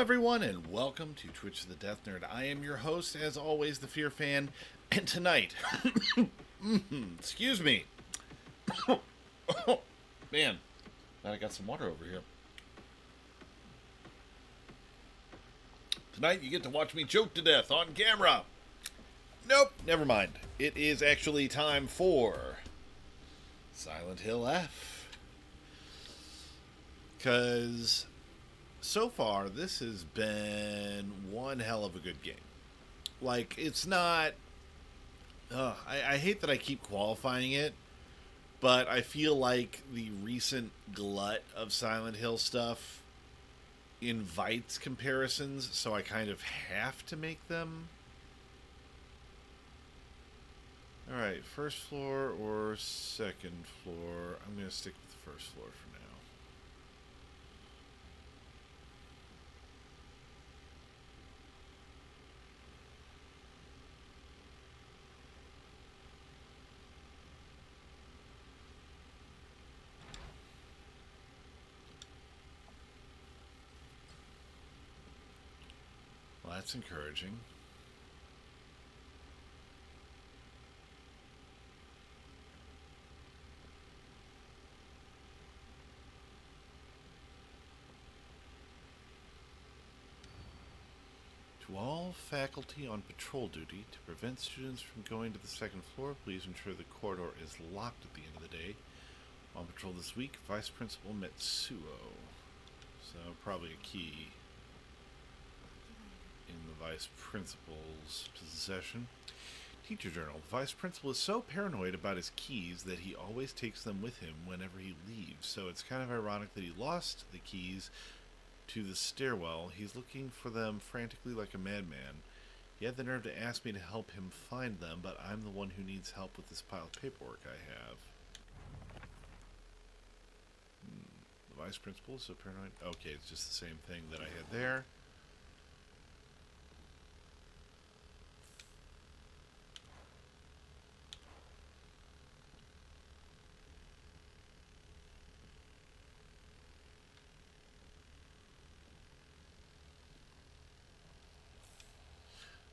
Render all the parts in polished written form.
everyone, and welcome to Twitch of the Death Nerd. I am your host, as always, the Fear Fan, and tonight, excuse me, man, glad I got some water over here. Tonight, you get to watch me choke to death on camera. Nope, never mind. It is actually time for Silent Hill F. Because so far, this has been one hell of a good game. Like, it's not... I hate that I keep qualifying it, but I feel like the recent glut of Silent Hill stuff invites comparisons, so I kind of have to make them. Alright, first floor or second floor? I'm going to stick with the first floor for now. Well, that's encouraging. To all faculty on patrol duty, to prevent students from going to the second floor, please ensure the corridor is locked at the end of the day. On patrol this week, Vice Principal Metsuo. So probably a key in the Vice Principal's possession. Teacher Journal. The Vice Principal is so paranoid about his keys that he always takes them with him whenever he leaves. So it's kind of ironic that he lost the keys to the stairwell. He's looking for them frantically like a madman. He had the nerve to ask me to help him find them, but I'm the one who needs help with this pile of paperwork I have. The Vice Principal is so paranoid. Okay, it's just the same thing that I had there.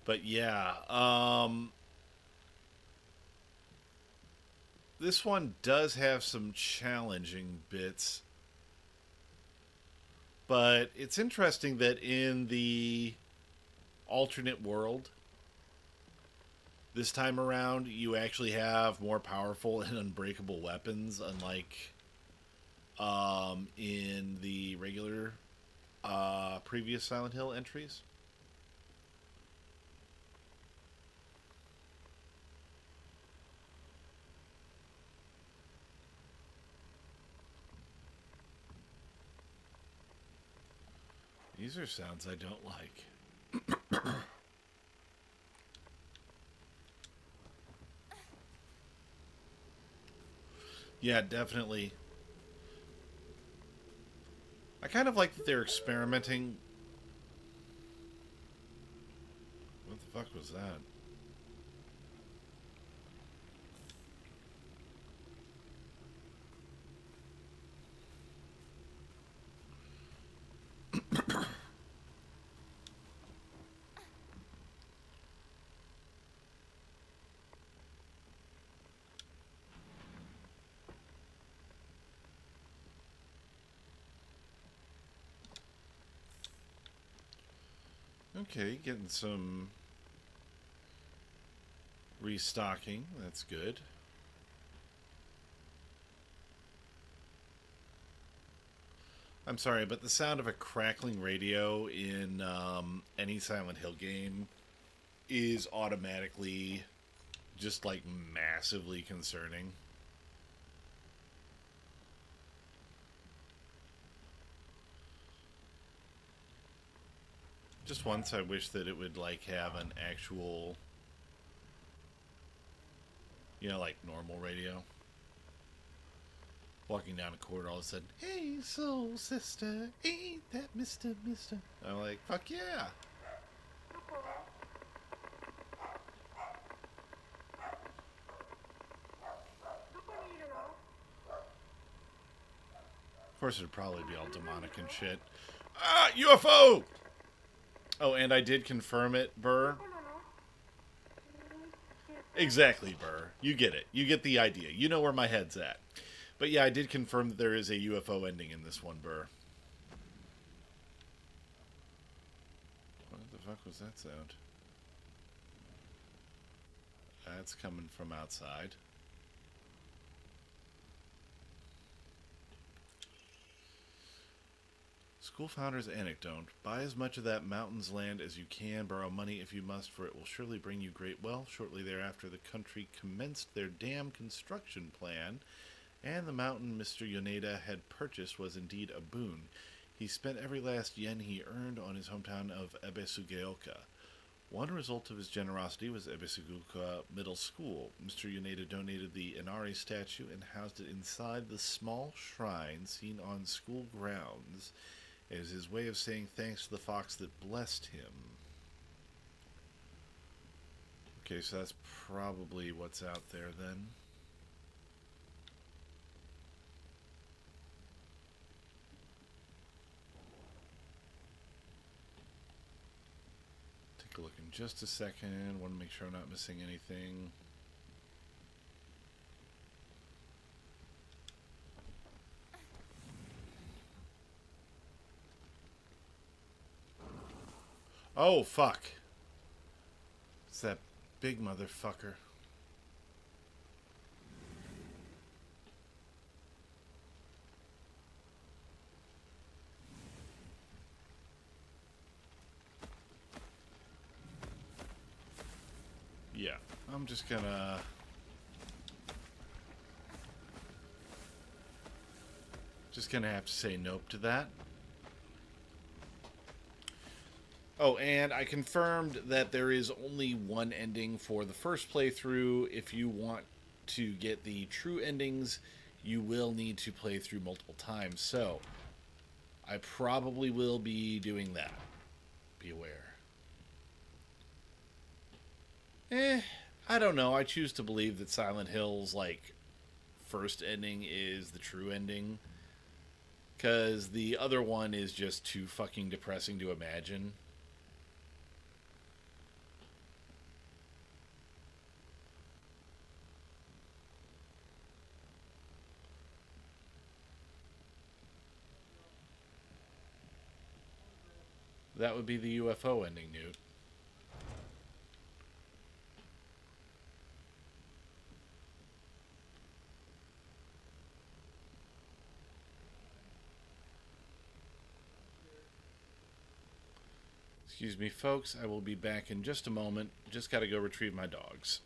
But yeah, this one does have some challenging bits. But it's interesting that in the alternate world, this time around, you actually have more powerful and unbreakable weapons, unlike in the regular previous Silent Hill entries. These are sounds I don't like. Yeah, definitely. I kind of like that they're experimenting. What the fuck was that? Okay, getting some restocking. That's good. I'm sorry, but the sound of a crackling radio in any Silent Hill game is automatically just like massively concerning. Just once I wish that it would like have an actual, you know, like normal radio. Walking down a corridor, all of a sudden, hey, soul sister, ain't that Mr. I'm like, fuck yeah. Of course, it'd probably be all demonic and shit. Ah, UFO! Oh, and I did confirm it, Burr. Exactly, Burr. You get it. You get the idea. You know where my head's at. But yeah, I did confirm that there is a UFO ending in this one, Burr. What the fuck was that sound? That's coming from outside. School founder's anecdote. Buy as much of that mountain's land as you can, borrow money if you must, for it will surely bring you great wealth. Shortly thereafter, the country commenced their dam construction plan, and the mountain Mr. Yoneda had purchased was indeed a boon. He spent every last yen he earned on his hometown of Ebesugeoka. One result of his generosity was Ebesugeoka Middle School. Mr. Yoneda donated the Inari statue and housed it inside the small shrine seen on school grounds as his way of saying thanks to the fox that blessed him. Okay, so that's probably what's out there then. Take a look in just a second. Want to make sure I'm not missing anything. Oh, fuck. It's that big motherfucker. Yeah, I'm just gonna... have to say nope to that. Oh, and I confirmed that there is only one ending for the first playthrough. If you want to get the true endings, you will need to play through multiple times. So, I probably will be doing that. Be aware. I don't know. I choose to believe that Silent Hill's, like, first ending is the true ending. Because the other one is just too fucking depressing to imagine. That would be the UFO ending, Newt. Excuse me, folks. I will be back in just a moment. Just got to go retrieve my dogs.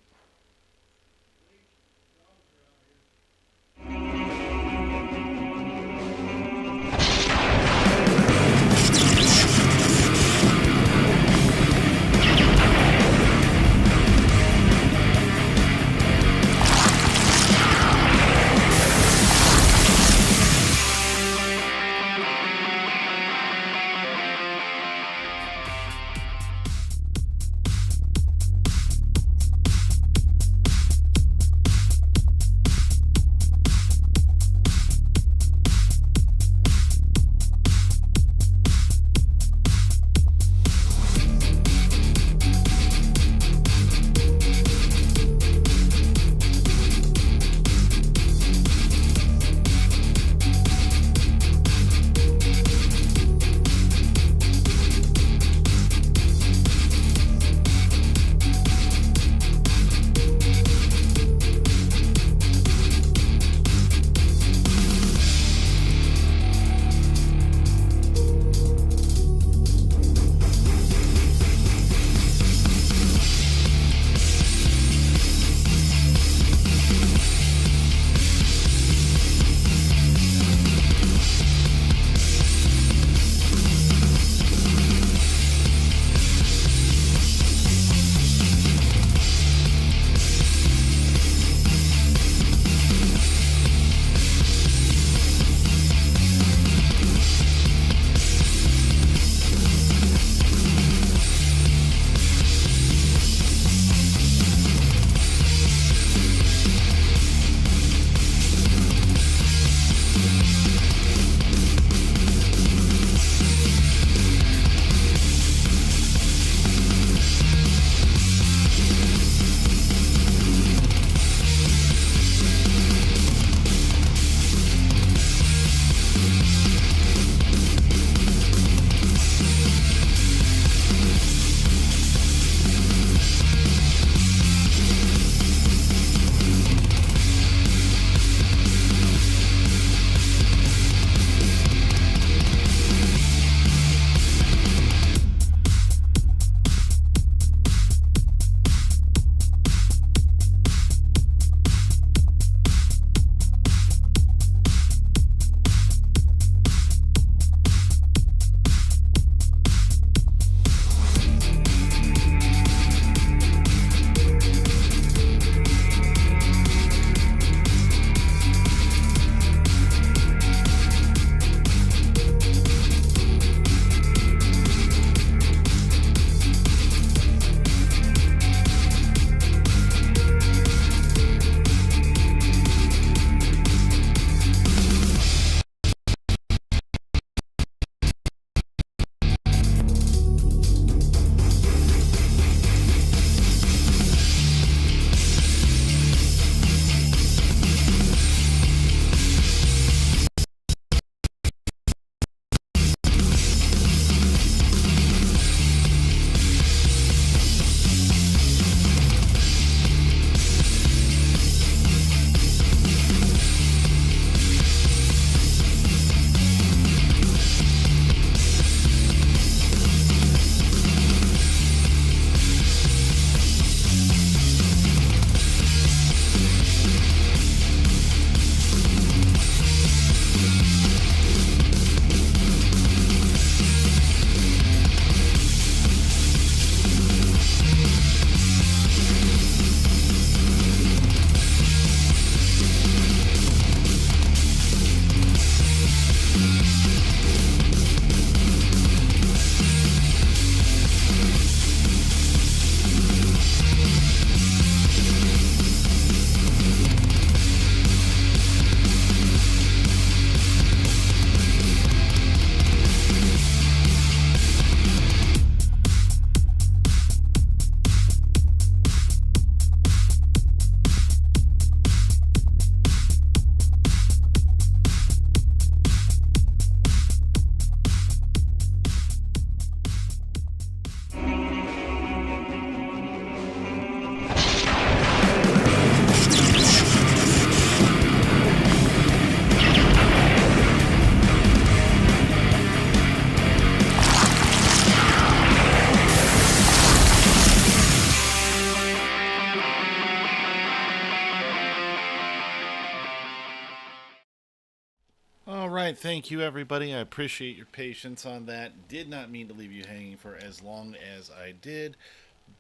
right, thank you, everybody. I appreciate your patience on that. Did not mean to leave you hanging for as long as I did,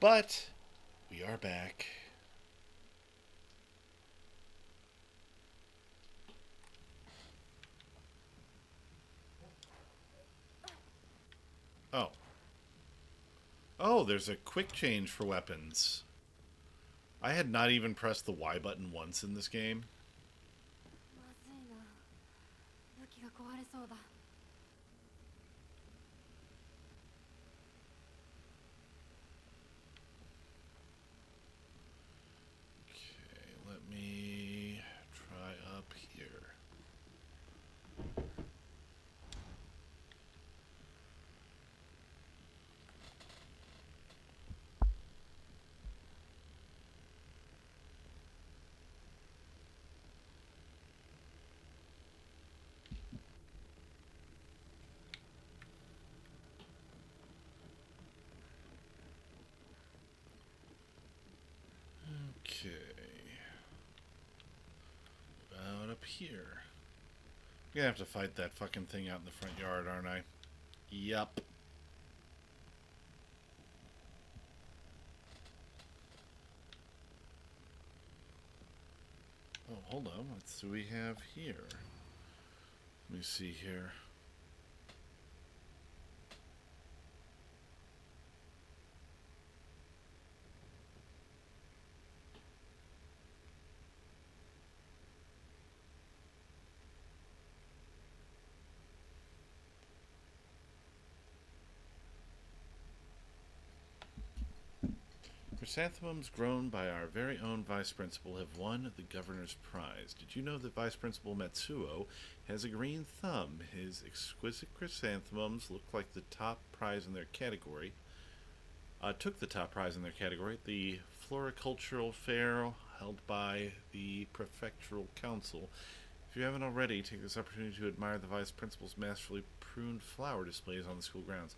but we are back. Oh. Oh, there's a quick change for weapons. I had not even pressed the Y button once in this game. Okay, let me try up here. Okay. About up here. I'm gonna have to fight that fucking thing out in the front yard, aren't I? Yup. Oh, hold on. What do we have here? Let me see here. Chrysanthemums grown by our very own Vice Principal have won the Governor's Prize. Did you know that Vice Principal Matsuo has a green thumb? His exquisite chrysanthemums look like the top prize in their category. Took the top prize in their category at the Floricultural Fair held by the Prefectural Council. If you haven't already, take this opportunity to admire the Vice Principal's masterfully pruned flower displays on the school grounds.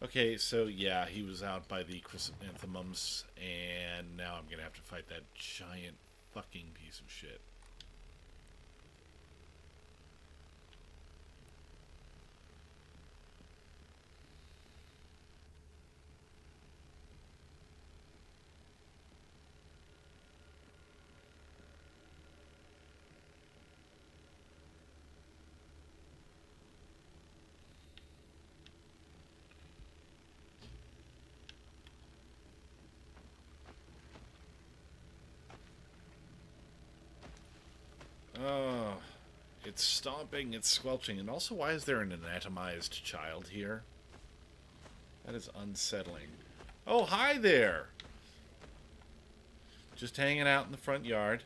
Okay, so yeah, he was out by the chrysanthemums, and now I'm gonna have to fight that giant fucking piece of shit. Oh, it's stomping, it's squelching, and also, why is there an anatomized child here? That is unsettling. Oh, hi there! Just hanging out in the front yard.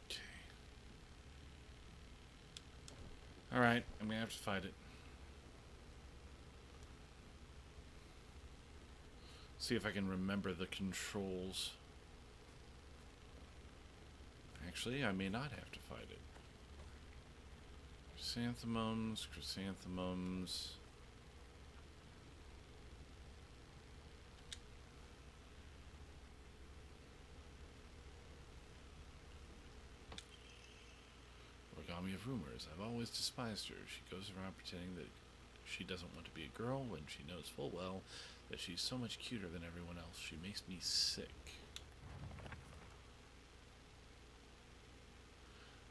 Okay. Alright, I'm gonna have to fight it. See if I can remember the controls. Actually, I may not have to fight it. Chrysanthemums, chrysanthemums. Origami of rumors. I've always despised her. She goes around pretending that she doesn't want to be a girl when she knows full well that she's so much cuter than everyone else. She makes me sick.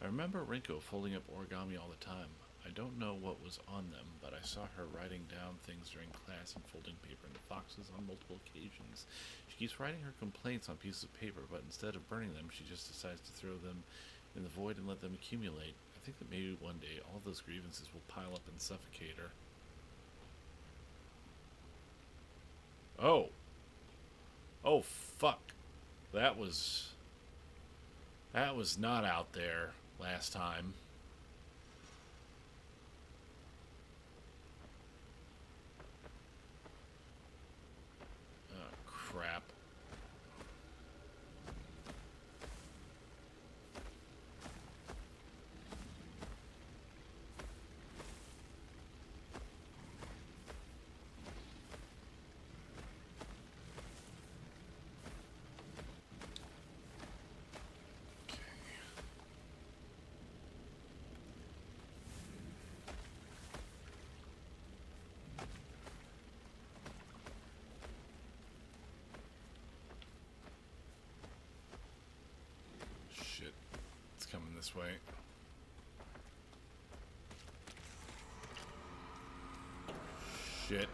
I remember Rinko folding up origami all the time. I don't know what was on them, but I saw her writing down things during class and folding paper into boxes on multiple occasions. She keeps writing her complaints on pieces of paper, but instead of burning them, she just decides to throw them in the void and let them accumulate. I think that maybe one day all those grievances will pile up and suffocate her. Oh. Oh, fuck. That was not out there last time. Oh, crap. this way. Shit.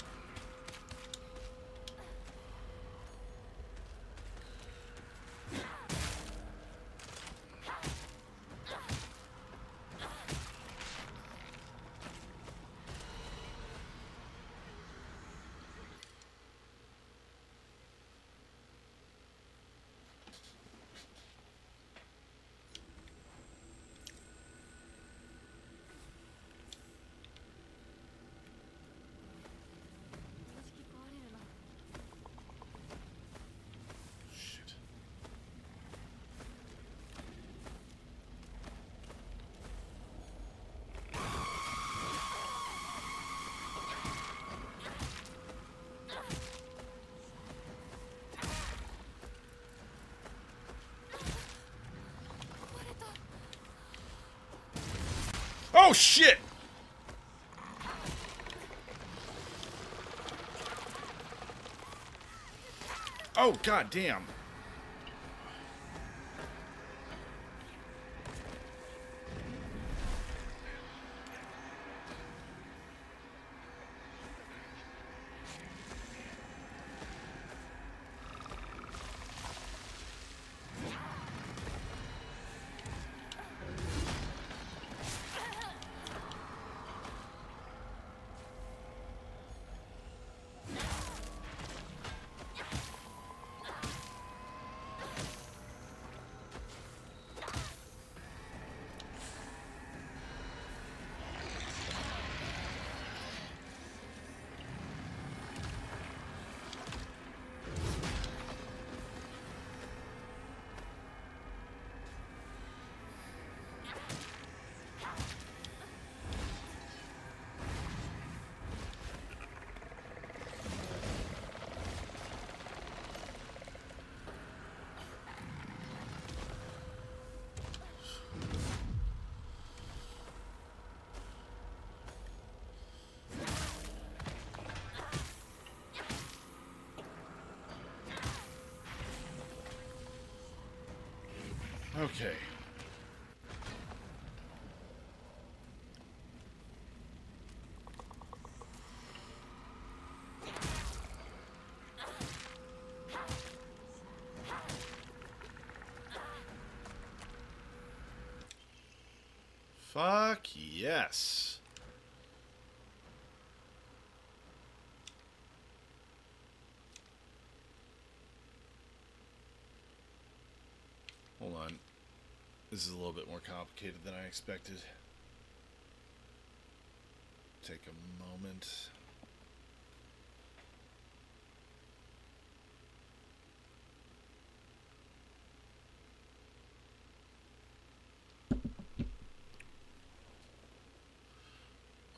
Oh shit! Oh god damn. Okay. Fuck yes. Hold on. This is a little bit more complicated than I expected. Take a moment.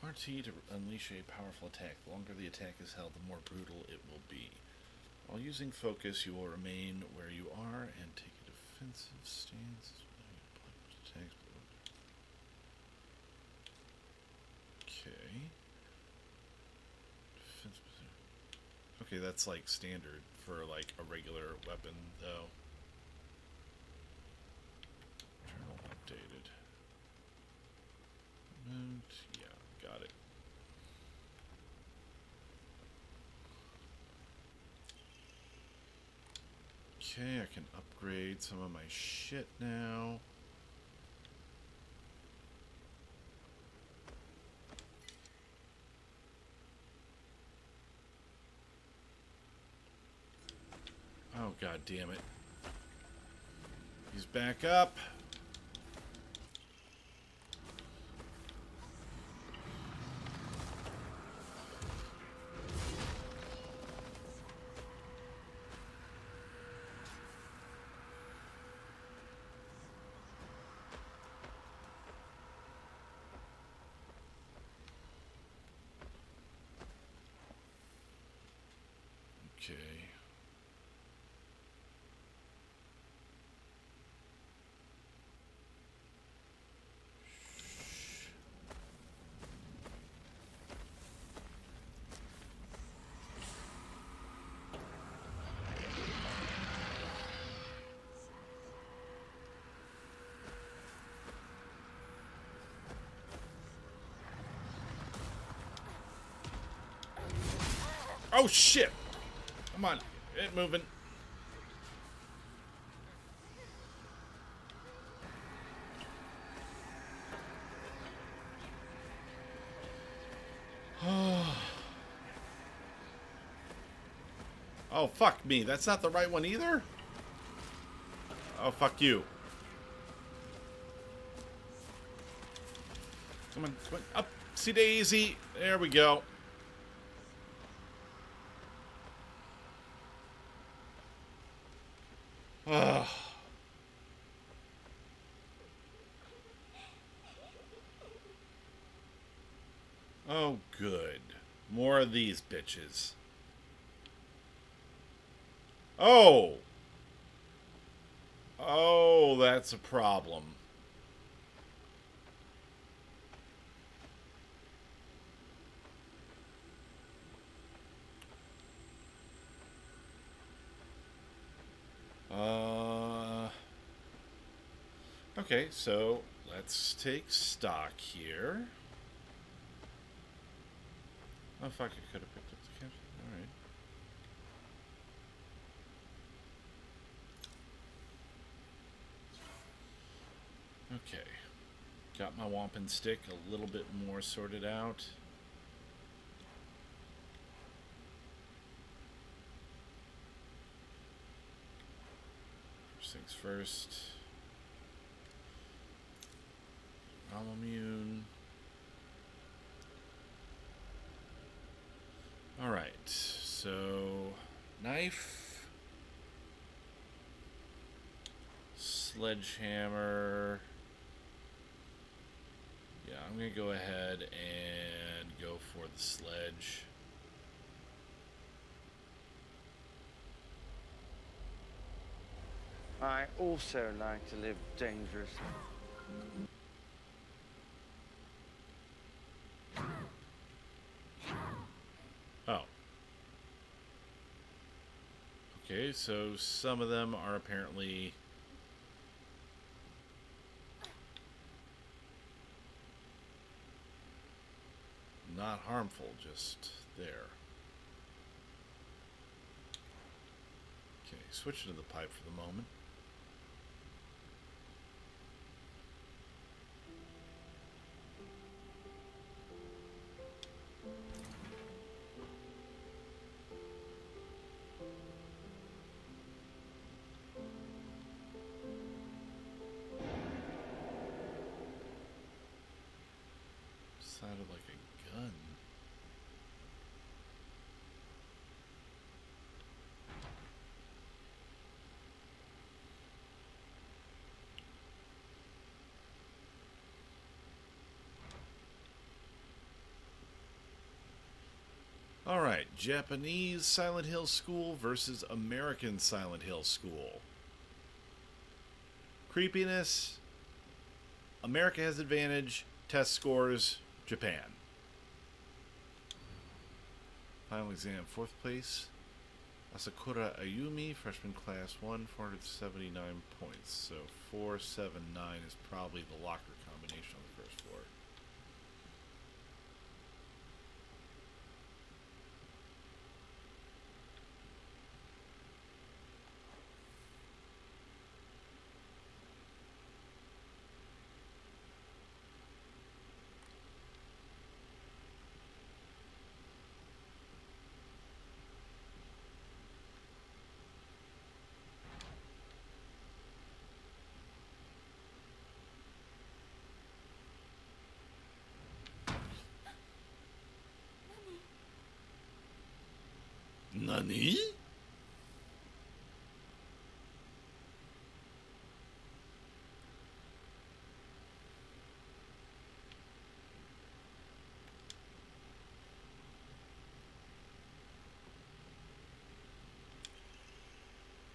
RT to unleash a powerful attack. The longer the attack is held, the more brutal it will be. While using focus, you will remain where you are and take a defensive stance. Okay. Okay, that's like standard for like a regular weapon, though. Journal updated. And yeah, got it. Okay, I can upgrade some of my shit now. Oh, god damn it. He's back up. Okay. Oh, shit! Come on. Get moving. Oh, fuck me. That's not the right one either? Oh, fuck you. Come on. Come on. Up. See Daisy. There we go. Ugh. Oh, good. More of these bitches. Oh! Oh, that's a problem. Okay, so let's take stock here. Oh, fuck, I could have picked up the captain. Alright. Okay. Got my wampum stick a little bit more sorted out. First things first. I'm immune. Alright, so knife, sledgehammer. Yeah, I'm gonna go ahead and go for the sledge. I also like to live dangerously. Oh. Okay, so some of them are apparently not harmful, just there. Okay, switch to the pipe for the moment. Sounded like a gun. Alright, Japanese Silent Hill School versus American Silent Hill School. Creepiness, America has advantage. Test scores, Japan. Final exam, 4th place. Asakura Ayumi, freshman class 1, 479 points. So 479 is probably the locker combination on the first floor. Nani?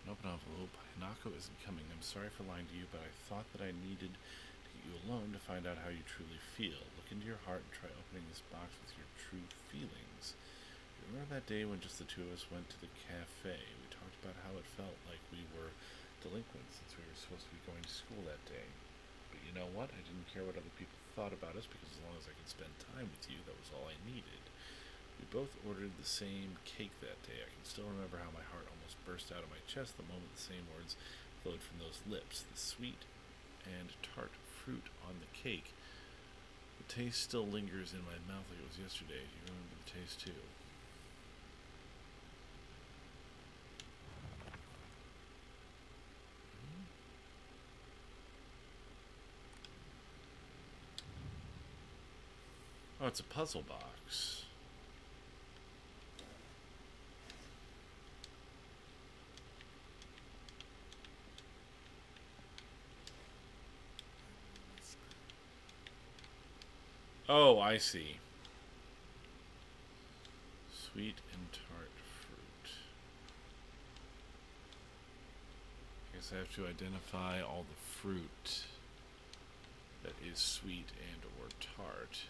An open envelope. Hinako isn't coming. I'm sorry for lying to you, but I thought that I needed to get you alone to find out how you truly feel. Look into your heart and try opening this box with your true feelings. Remember that day when just the two of us went to the cafe? We talked about how it felt like we were delinquents since we were supposed to be going to school that day. But you know what? I didn't care what other people thought about us because as long as I could spend time with you, that was all I needed. We both ordered the same cake that day. I can still remember how my heart almost burst out of my chest the moment the same words flowed from those lips. The sweet and tart fruit on the cake. The taste still lingers in my mouth like it was yesterday. Do you remember the taste too? Oh, it's a puzzle box. Oh, I see. Sweet and tart fruit. I guess I have to identify all the fruit that is sweet and or tart.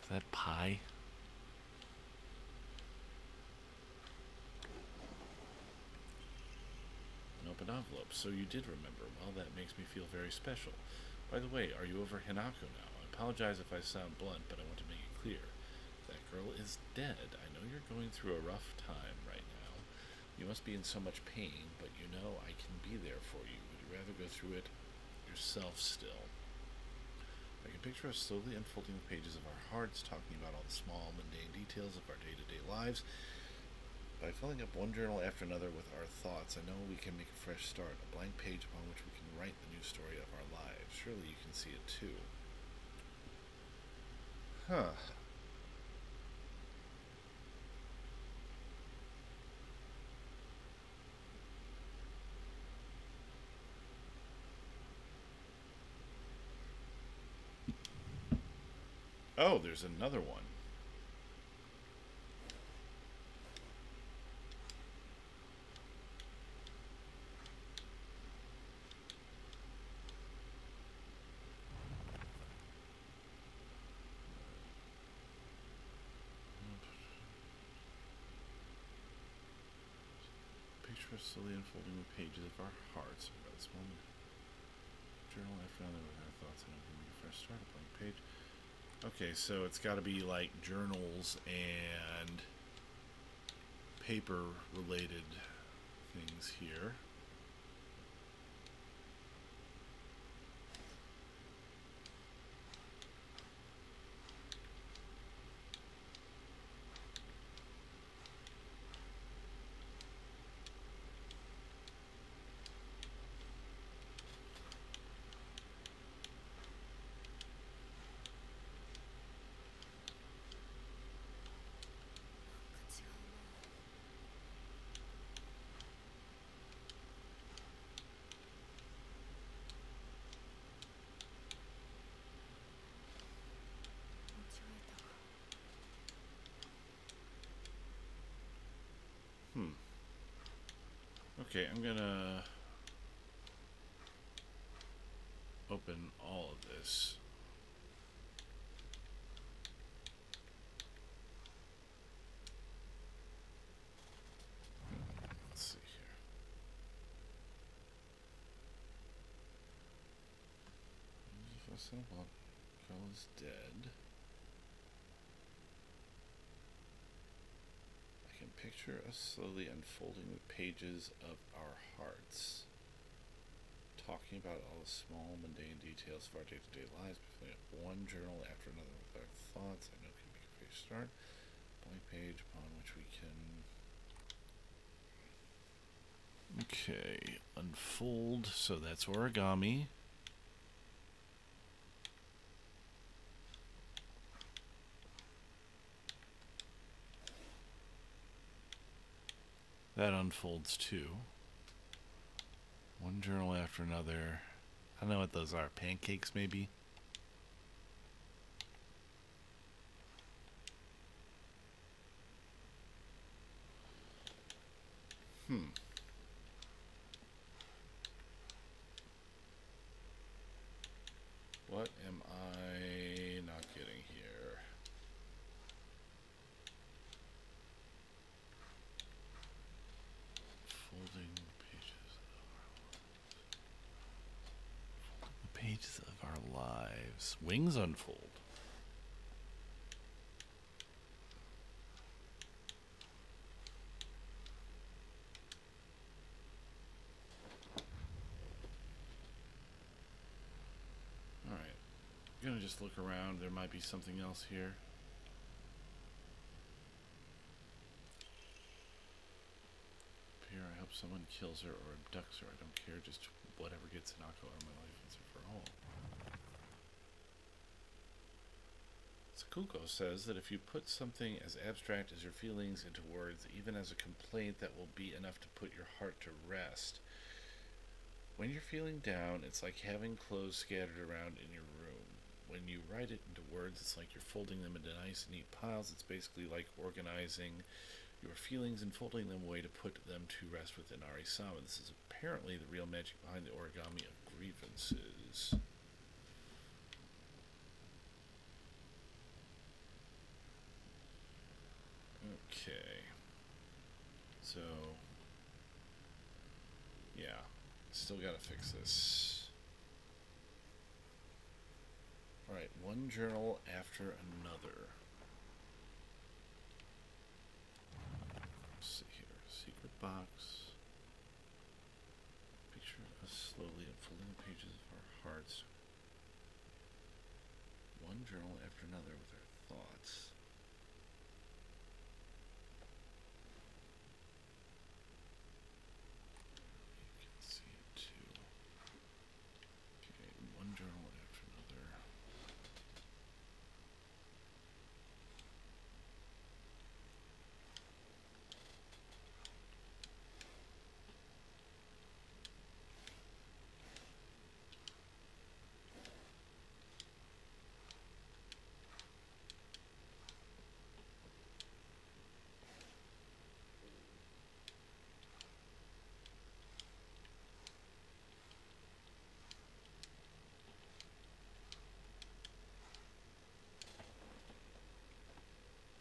Is that pie? An open envelope. So you did remember. Well, that makes me feel very special. By the way, are you over Hinako now? I apologize if I sound blunt, but I want to make it clear. That girl is dead. I know you're going through a rough time right now. You must be in so much pain, but you know I can be there for you. Would you rather go through it yourself still? I can picture us slowly unfolding the pages of our hearts, talking about all the small, mundane details of our day-to-day lives. By filling up one journal after another with our thoughts, I know we can make a fresh start, a blank page upon which we can write the new story of our lives. Surely you can see it too. Huh. Oh, there's another one. Picture us slowly unfolding the pages of our hearts. About this moment. Journal after another with our thoughts. I don't can make a fresh start, a blank page. Okay, so it's got to be like journals and paper related things here. Okay, I'm gonna open all of this. Let's see here. Girl is dead. I can picture us slowly unfolding the pages of our hearts, talking about all the small, mundane details of our day-to-day lives, filling up one journal after another with our thoughts. I know it can make a fresh start. Blank page upon which we can. Okay, unfold. So that's origami. That unfolds too. One journal after another. I don't know what those are. Pancakes, maybe? What am I not getting here? Folding pages Pages of our lives. Wings unfold. Alright. I'm gonna just look around. There might be something else here. Here, I hope someone kills her or abducts her. I don't care. Just whatever gets Hanako out of my life once and for all. Sakuko says that if you put something as abstract as your feelings into words, even as a complaint, that will be enough to put your heart to rest. When you're feeling down, it's like having clothes scattered around in your room. When you write it into words, it's like you're folding them into nice, neat piles. It's basically like organizing your feelings and folding them away to put them to rest within Arisama. This is apparently the real magic behind the origami of grievances. Okay. So, yeah. Still gotta fix this. Alright, one journal after another. Let's see here. Secret box. Picture us slowly unfolding the pages of our hearts. One journal after another with our thoughts. You can see it too. Okay, one journal after another.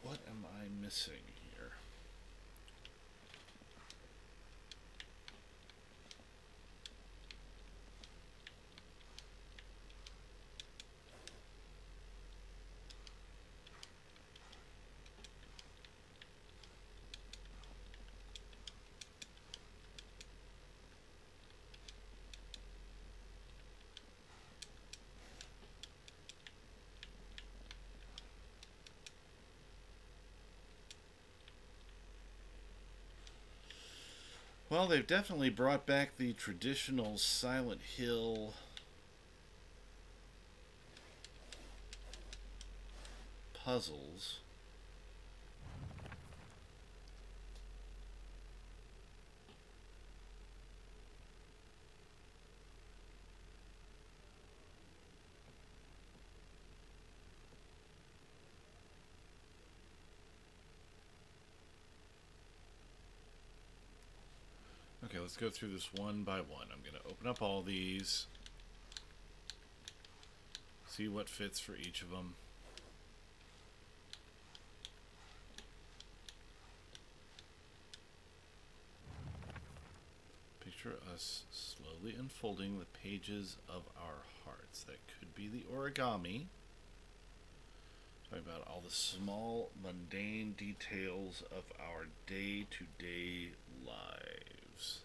What am I missing here? Well, they've definitely brought back the traditional Silent Hill puzzles. Okay, let's go through this one by one. I'm going to open up all these, see what fits for each of them. Picture us slowly unfolding the pages of our hearts. That could be the origami. Talking about all the small, mundane details of our day-to-day lives.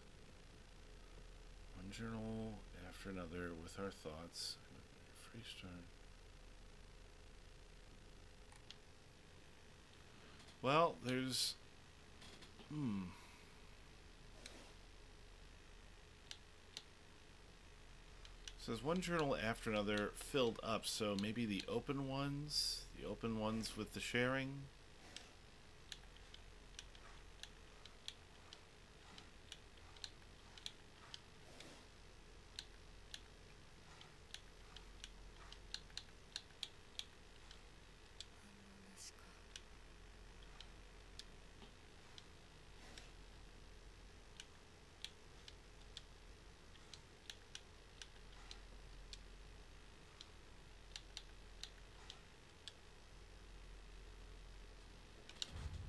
One journal after another with our thoughts. Free start. Well, there's... says one journal after another filled up, so maybe the open ones with the sharing.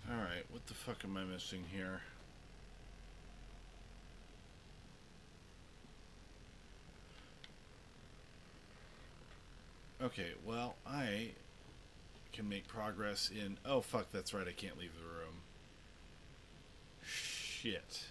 Alright, what the fuck am I missing here? Okay, well, I can make progress in. Oh, fuck, that's right, I can't leave the room. Shit.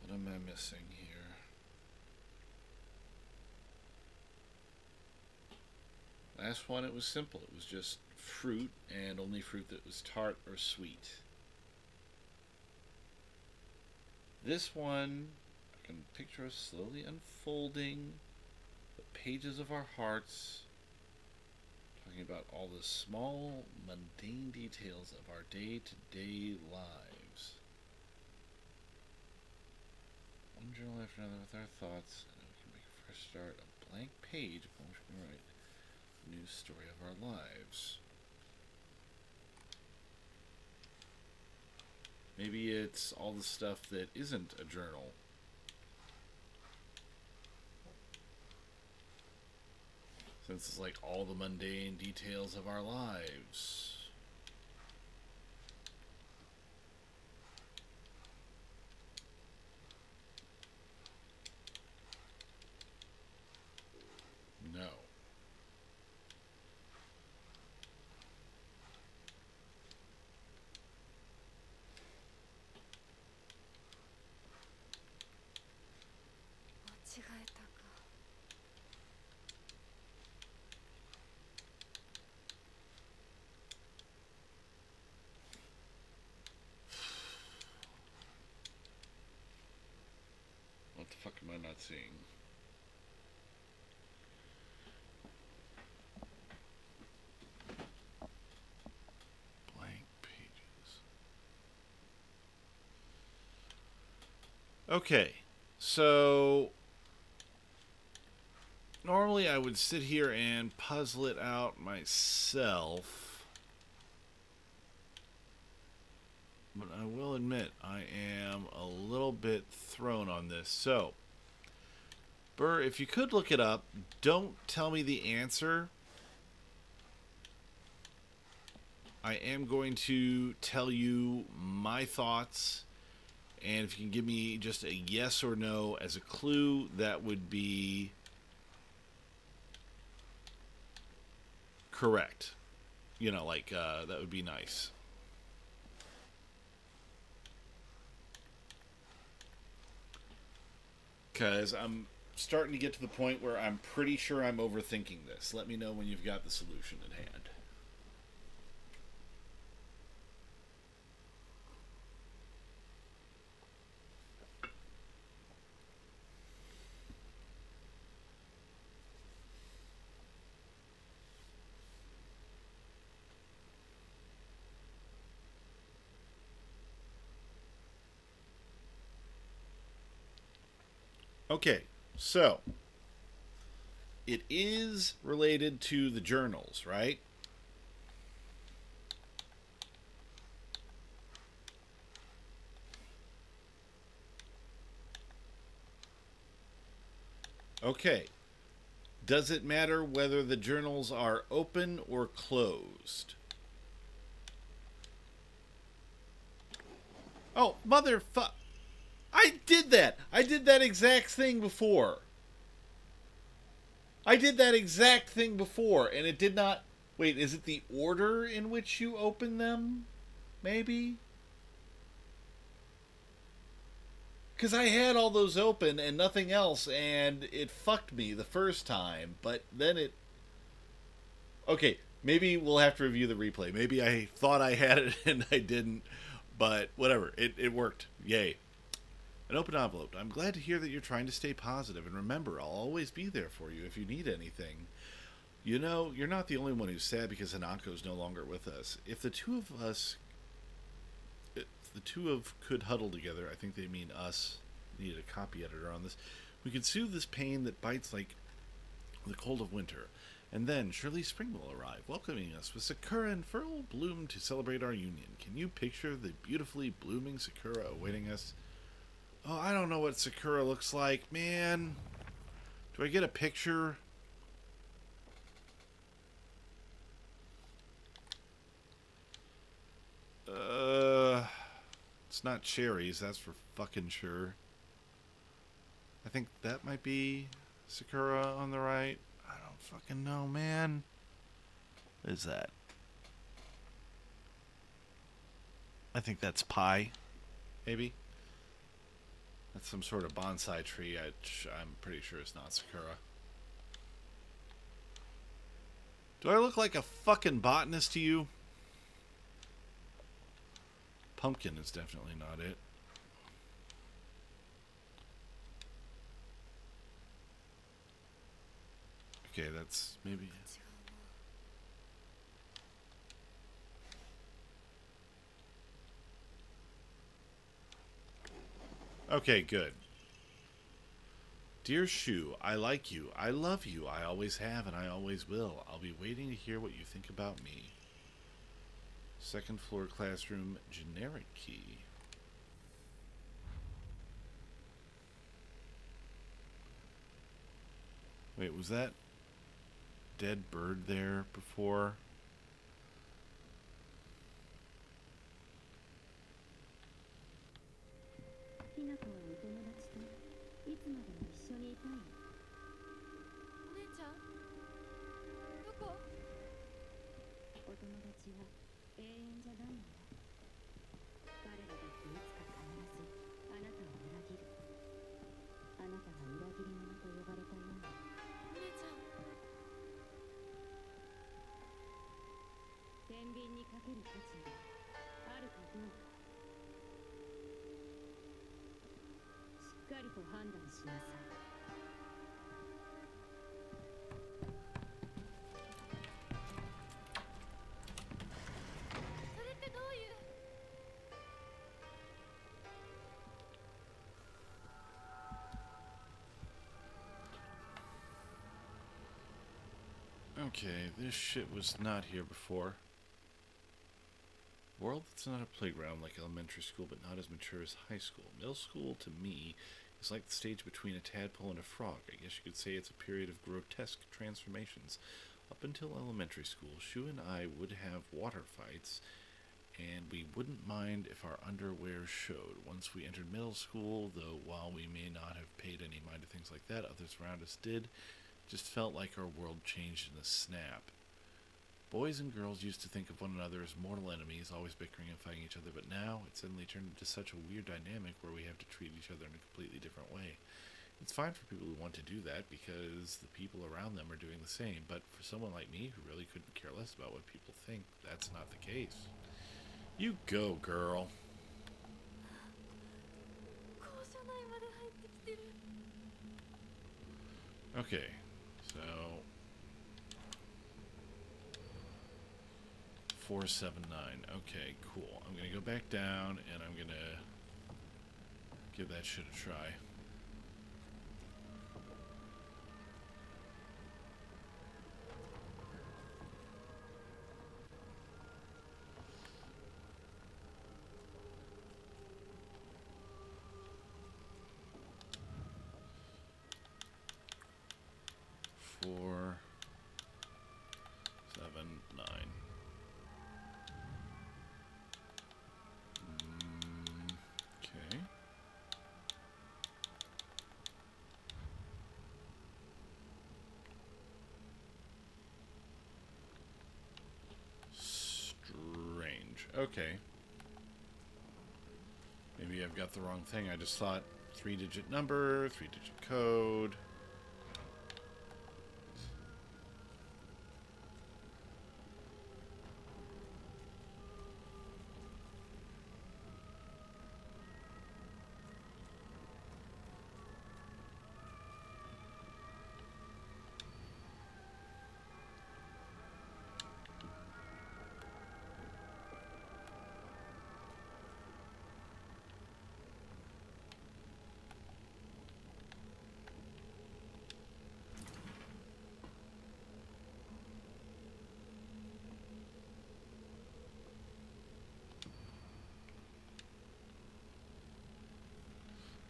What am I missing here? Last one, it was simple. It was just fruit, and only fruit that was tart or sweet. This one, I can picture us slowly unfolding the pages of our hearts, talking about all the small, mundane details of our day-to-day lives. One journal after another with our thoughts, and then we can make a fresh start, a blank page upon which we can write a new story of our lives. Maybe it's all the stuff that isn't a journal. Since it's like all the mundane details of our lives. No. What the fuck am I not seeing? Blank pages. Okay, so normally I would sit here and puzzle it out myself. But I will admit, I am a little bit thrown on this. So, Burr, if you could look it up, don't tell me the answer. I am going to tell you my thoughts, and if you can give me just a yes or no as a clue, that would be correct. You know, like, that would be nice. Because I'm starting to get to the point where I'm pretty sure I'm overthinking this. Let me know when you've got the solution at hand. Okay, so it is related to the journals, right? Okay. Does it matter whether the journals are open or closed? Oh, motherfuck. I did that. I did that exact thing before. I did that exact thing before, and it did not. Wait, is it the order in which you open them? Maybe? Because I had all those open and nothing else, and it fucked me the first time, but then it. Okay, maybe we'll have to review the replay. Maybe I thought I had it and I didn't, but whatever. It worked. Yay. An open envelope. I'm glad to hear that you're trying to stay positive, and remember, I'll always be there for you if you need anything. You know, you're not the only one who's sad because Hanako's no longer with us. If the two of us the two of could huddle together. I think they mean us. Need a copy editor on this. We could soothe this pain that bites like the cold of winter. And then surely spring will arrive, welcoming us with sakura in full bloom to celebrate our union. Can you picture the beautifully blooming sakura awaiting us? Oh, I don't know what sakura looks like, man. Do I get a picture? It's not cherries, that's for fucking sure. I think that might be sakura on the right. I don't fucking know, man. What is that? I think that's pie. Maybe. That's some sort of bonsai tree. I'm pretty sure it's not sakura. Do I look like a fucking botanist to you? Pumpkin is definitely not it. Okay, that's maybe... Okay, good. Dear Shu, I like you. I love you. I always have and I always will. I'll be waiting to hear what you think about me. Second floor classroom, generic key. Wait, was that dead bird there before? Okay, this shit was not here before. World that's not a playground like elementary school, but not as mature as high school. Middle school, to me, is like the stage between a tadpole and a frog. I guess you could say it's a period of grotesque transformations. Up until elementary school, Shu and I would have water fights, and we wouldn't mind if our underwear showed. Once we entered middle school, though, while we may not have paid any mind to things like that, others around us did. Just felt like our world changed in a snap. Boys and girls used to think of one another as mortal enemies, always bickering and fighting each other, but now it suddenly turned into such a weird dynamic where we have to treat each other in a completely different way. It's fine for people who want to do that because the people around them are doing the same, but for someone like me who really couldn't care less about what people think, that's not the case. You go, girl. Okay, so 479. Okay, cool. I'm gonna go back down and I'm gonna give that shit a try. Four, 7, 9. Okay. Strange. Okay. Maybe I've got the wrong thing. I just thought 3-digit number, 3-digit code.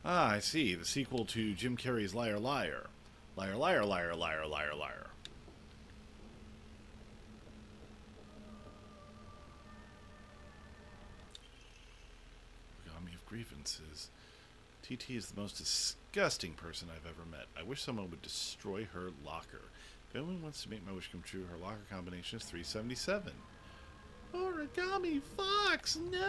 Ah, I see. The sequel to Jim Carrey's Liar Liar. Liar, liar, liar, liar, liar, liar. Origami of grievances. TT is the most disgusting person I've ever met. I wish someone would destroy her locker. If anyone wants to make my wish come true, her locker combination is 377. Origami Fox, no!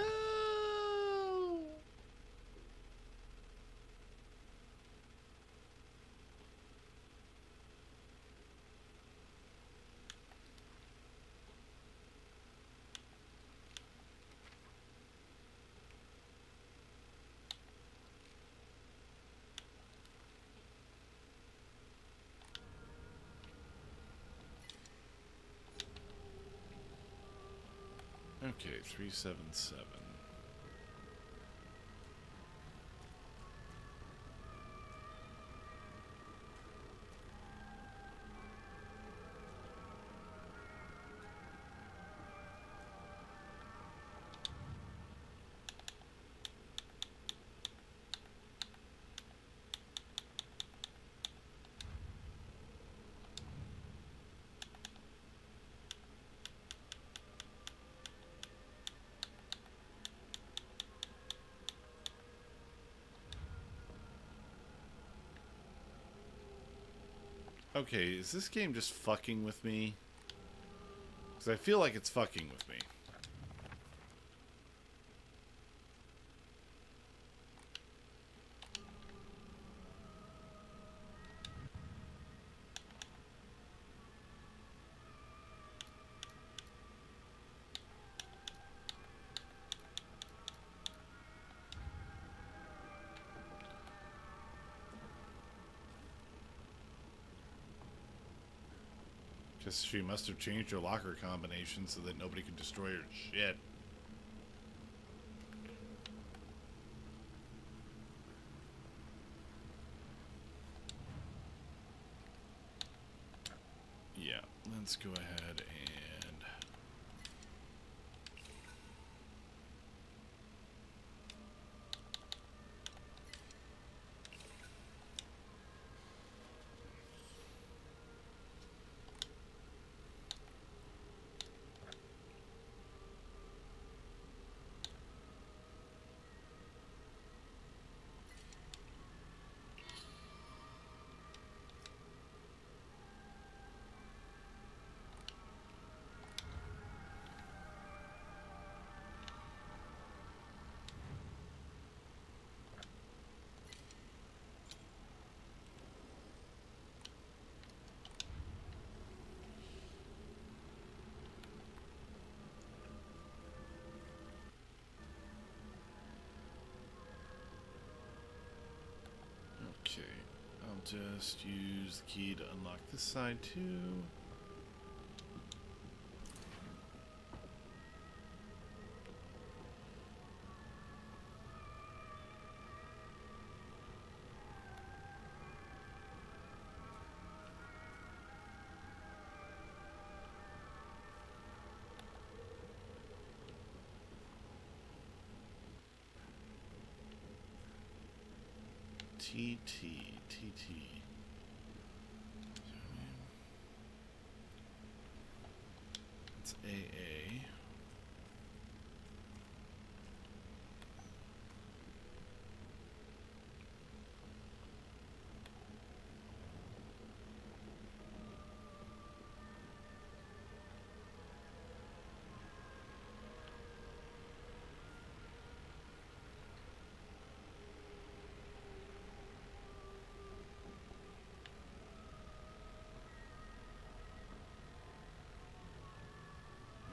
Okay, 377. Okay, is this game just fucking with me? Because I feel like it's fucking with me. Guess she must have changed her locker combination so that nobody could destroy her shit. Yeah, let's go ahead and... Okay, I'll just use the key to unlock this side too. TT. It's AA.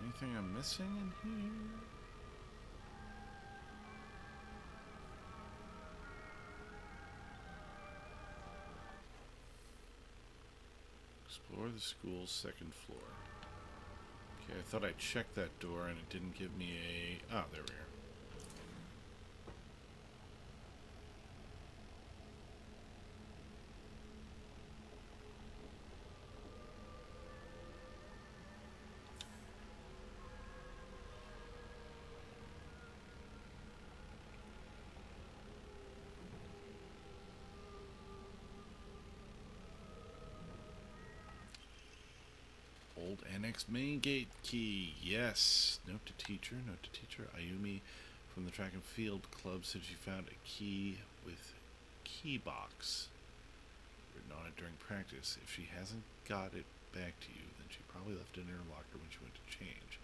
Anything I'm missing in here? Explore the school's second floor. Okay, I thought I checked that door and it didn't give me a... Oh, there we are. Old annex main gate key. Yes. Note to teacher. Note to teacher. Ayumi from the track and field club said she found a key with key box written on it during practice. If she hasn't got it back to you, then she probably left it in her locker when she went to change.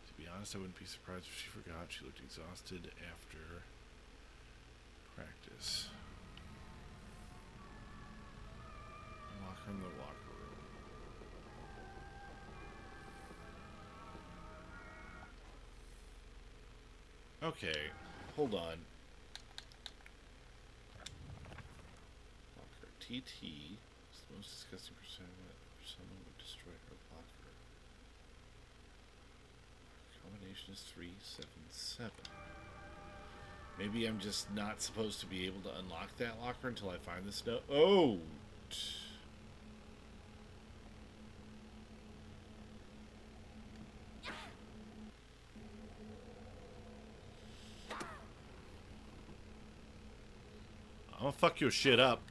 To be honest, I wouldn't be surprised if she forgot. She looked exhausted after practice. Locker in the locker room. Okay, hold on. Locker. TT is the most disgusting person for someone would destroy her locker. Combination is 377. Maybe I'm just not supposed to be able to unlock that locker until I find this note. Oh! I'm gonna fuck your shit up.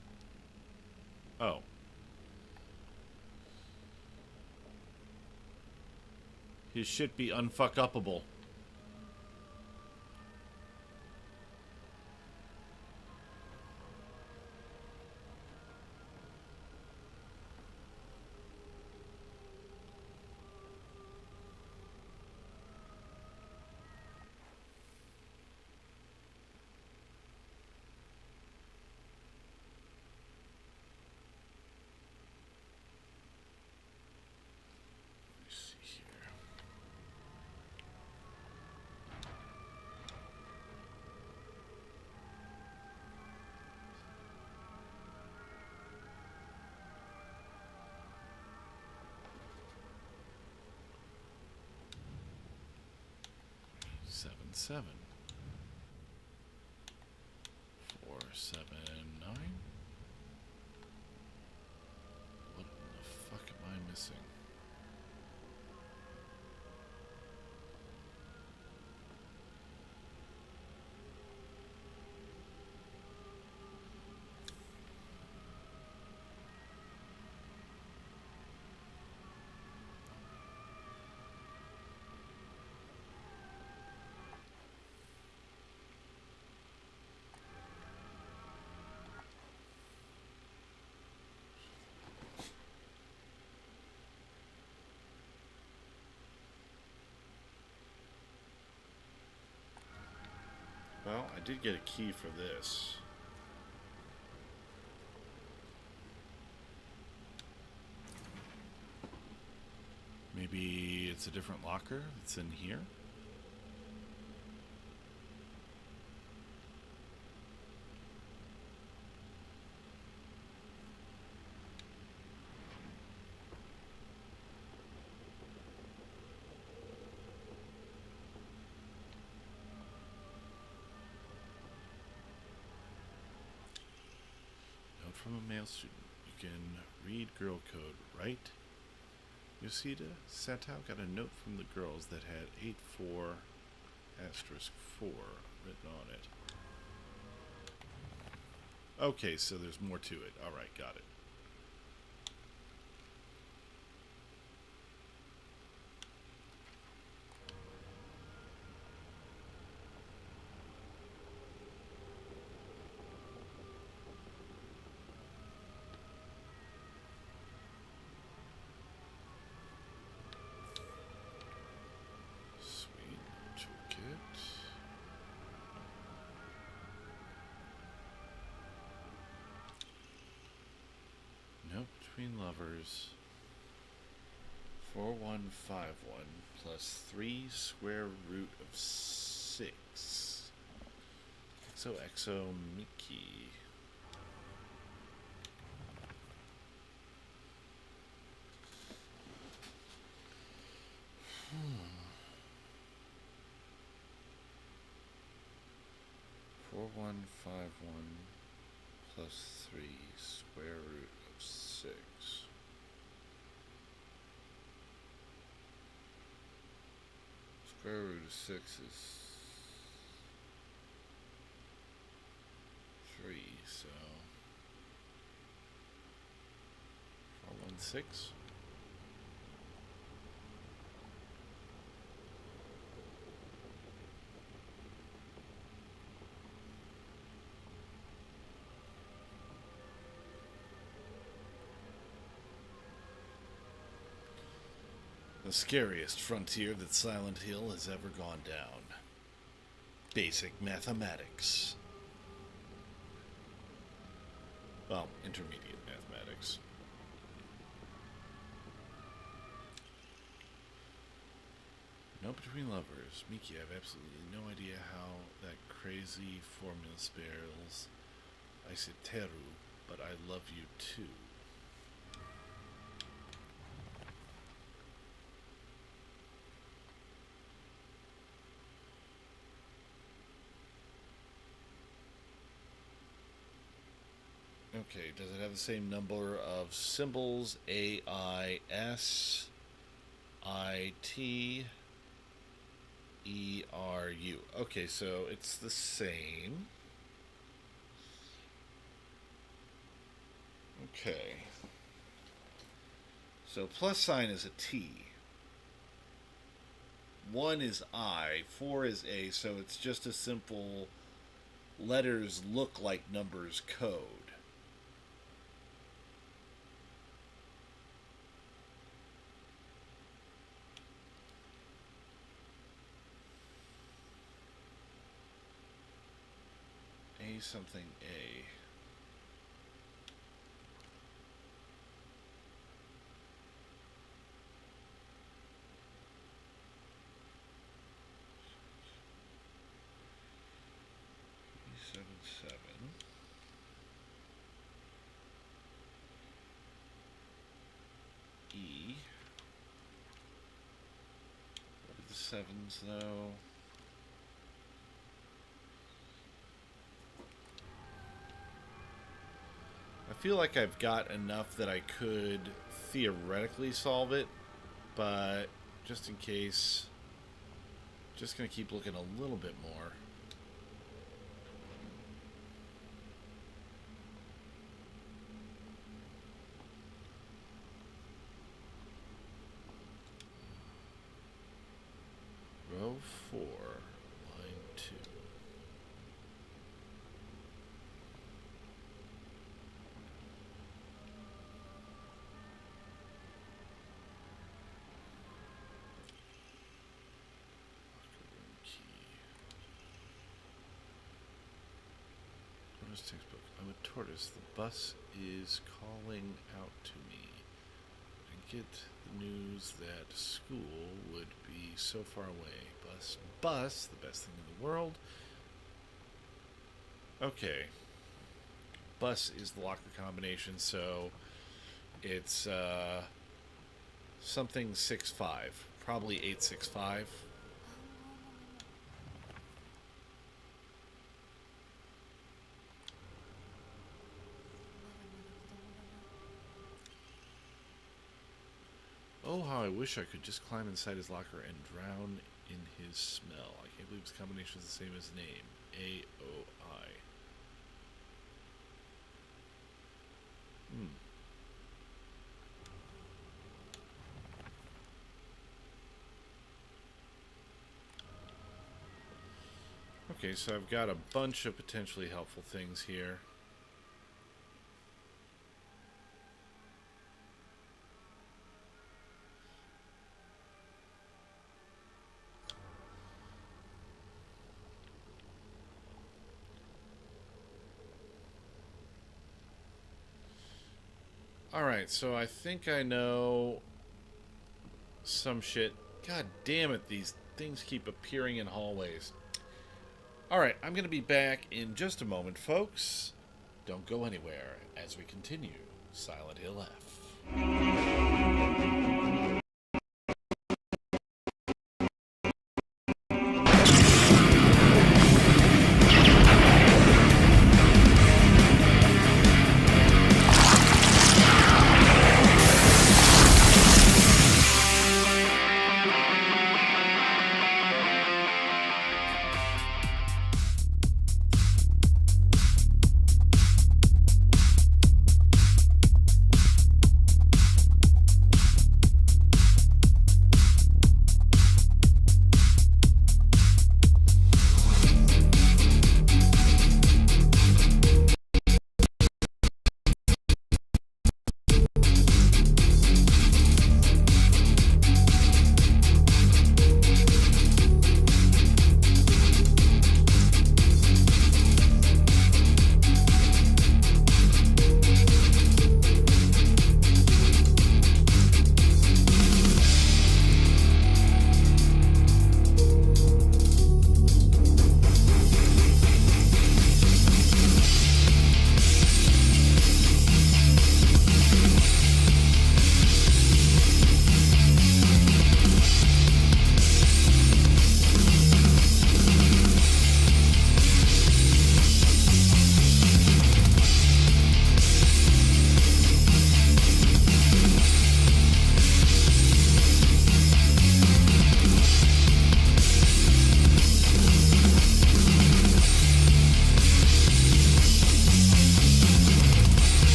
Oh. His shit be unfuck-upable. Seven 479. What the fuck am I missing? Well, I did get a key for this. Maybe it's a different locker that's in here? From a male student. You can read girl code, right? Yoshida Sato got a note from the girls that had 84 asterisk 4 written on it. Okay, so there's more to it. Alright, got it. Between lovers. 4151 plus 3 square root of 6. XOXO Mickey. Hmm. 4151 plus 3 square root of 6. Square root of 6 is 3, so 416. The scariest frontier that Silent Hill has ever gone down. Basic mathematics. Well, intermediate mathematics. No between lovers. Miki, I have absolutely no idea how that crazy formula spells Iseteru, but I love you too. Okay, does it have the same number of symbols? A, I, S, I, T, E, R, U. Okay, so it's the same. Okay. So plus sign is a T. 1 is I, 4 is A, so it's just a simple letters look like numbers code. A something A. E77. E. What are the sevens though? I feel like I've got enough that I could theoretically solve it, but just in case, just gonna keep looking a little bit more. Row 4, line 2. Textbook. I'm a tortoise. The bus is calling out to me. I get the news that school would be so far away. Bus, the best thing in the world. Okay. Bus is the locker combination, so it's something 6-5. Probably 865. Oh, how I wish I could just climb inside his locker and drown in his smell. I can't believe his combination is the same as name. A-O-I. Okay, so I've got a bunch of potentially helpful things here. Alright, so I think I know some shit. God damn it, these things keep appearing in hallways. Alright, I'm going to be back in just a moment, folks. Don't go anywhere as we continue Silent Hill F.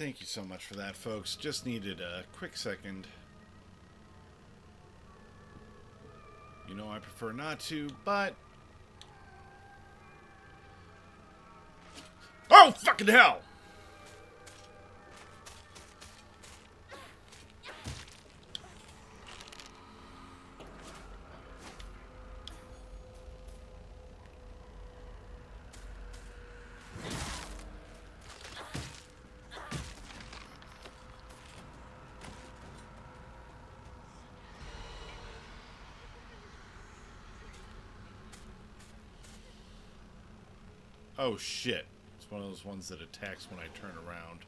Thank you so much for that, folks. Just needed a quick second. You know I prefer not to, but... Oh, fucking hell! Oh shit. It's one of those ones that attacks when I turn around.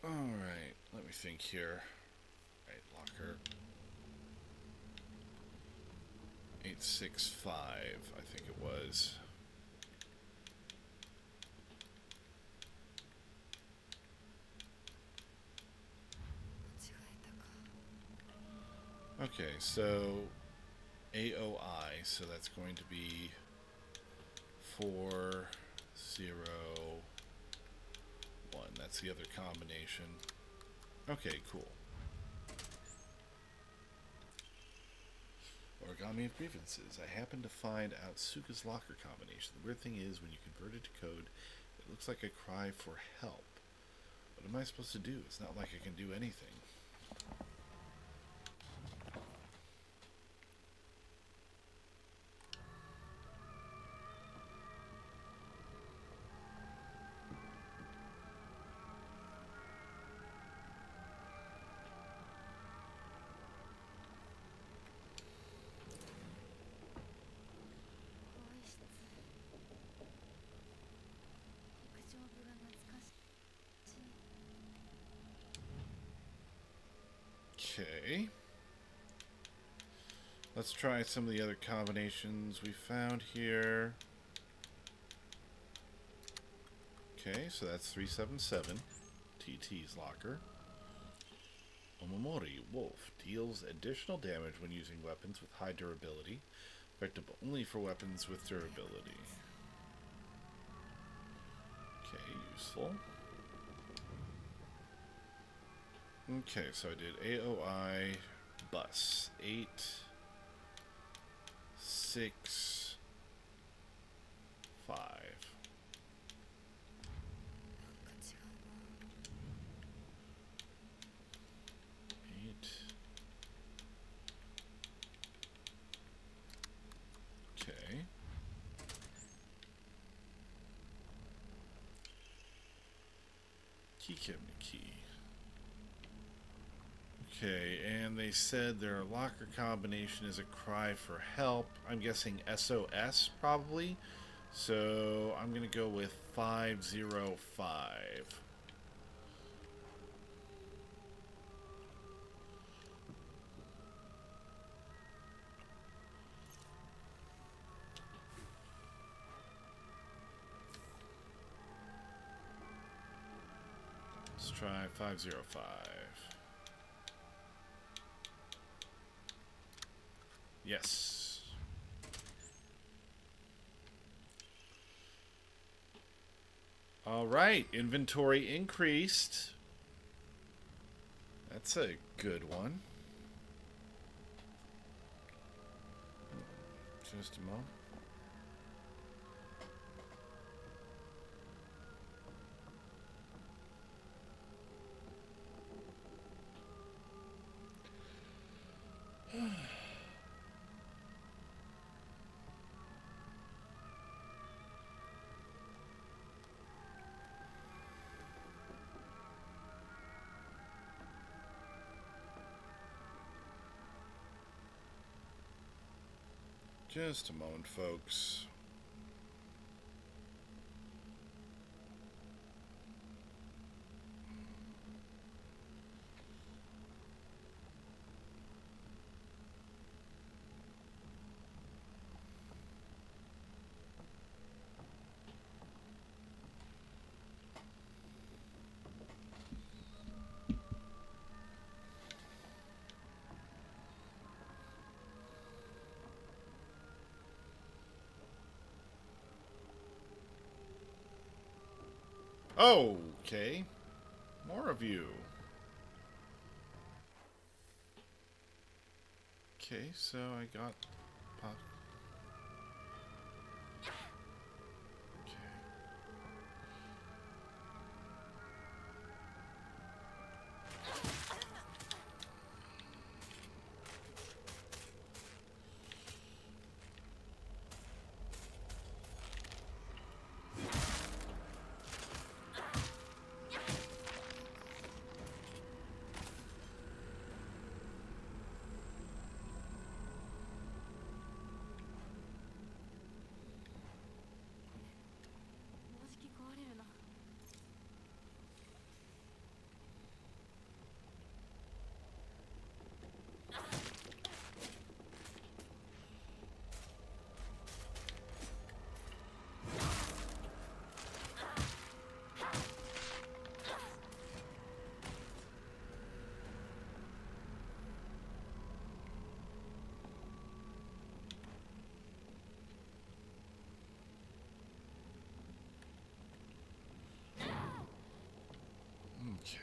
Alright, let me think here. Alright, locker. 865, I think it was. Okay, so AOI, so that's going to be 401. That's the other combination. Okay, cool. Origami of Grievances. I happened to find out Suka's locker combination. The weird thing is, when you convert it to code, it looks like a cry for help. What am I supposed to do? It's not like I can do anything. Okay. Let's try some of the other combinations we found here. Okay, so that's 377. TT's locker. Omamori, Wolf. Deals additional damage when using weapons with high durability. Effective only for weapons with durability. Okay, useful. Okay, so I did AOI bus 8 6 5. Okay. Key cabinet key. Okay, and they said their locker combination is a cry for help. I'm guessing SOS, probably. So I'm going to go with 505. Let's try 505. Yes. All right, inventory increased. That's a good one. Just a moment. Just a moment, folks. Okay. More of you. Okay, so I got pop. Okay. Okay.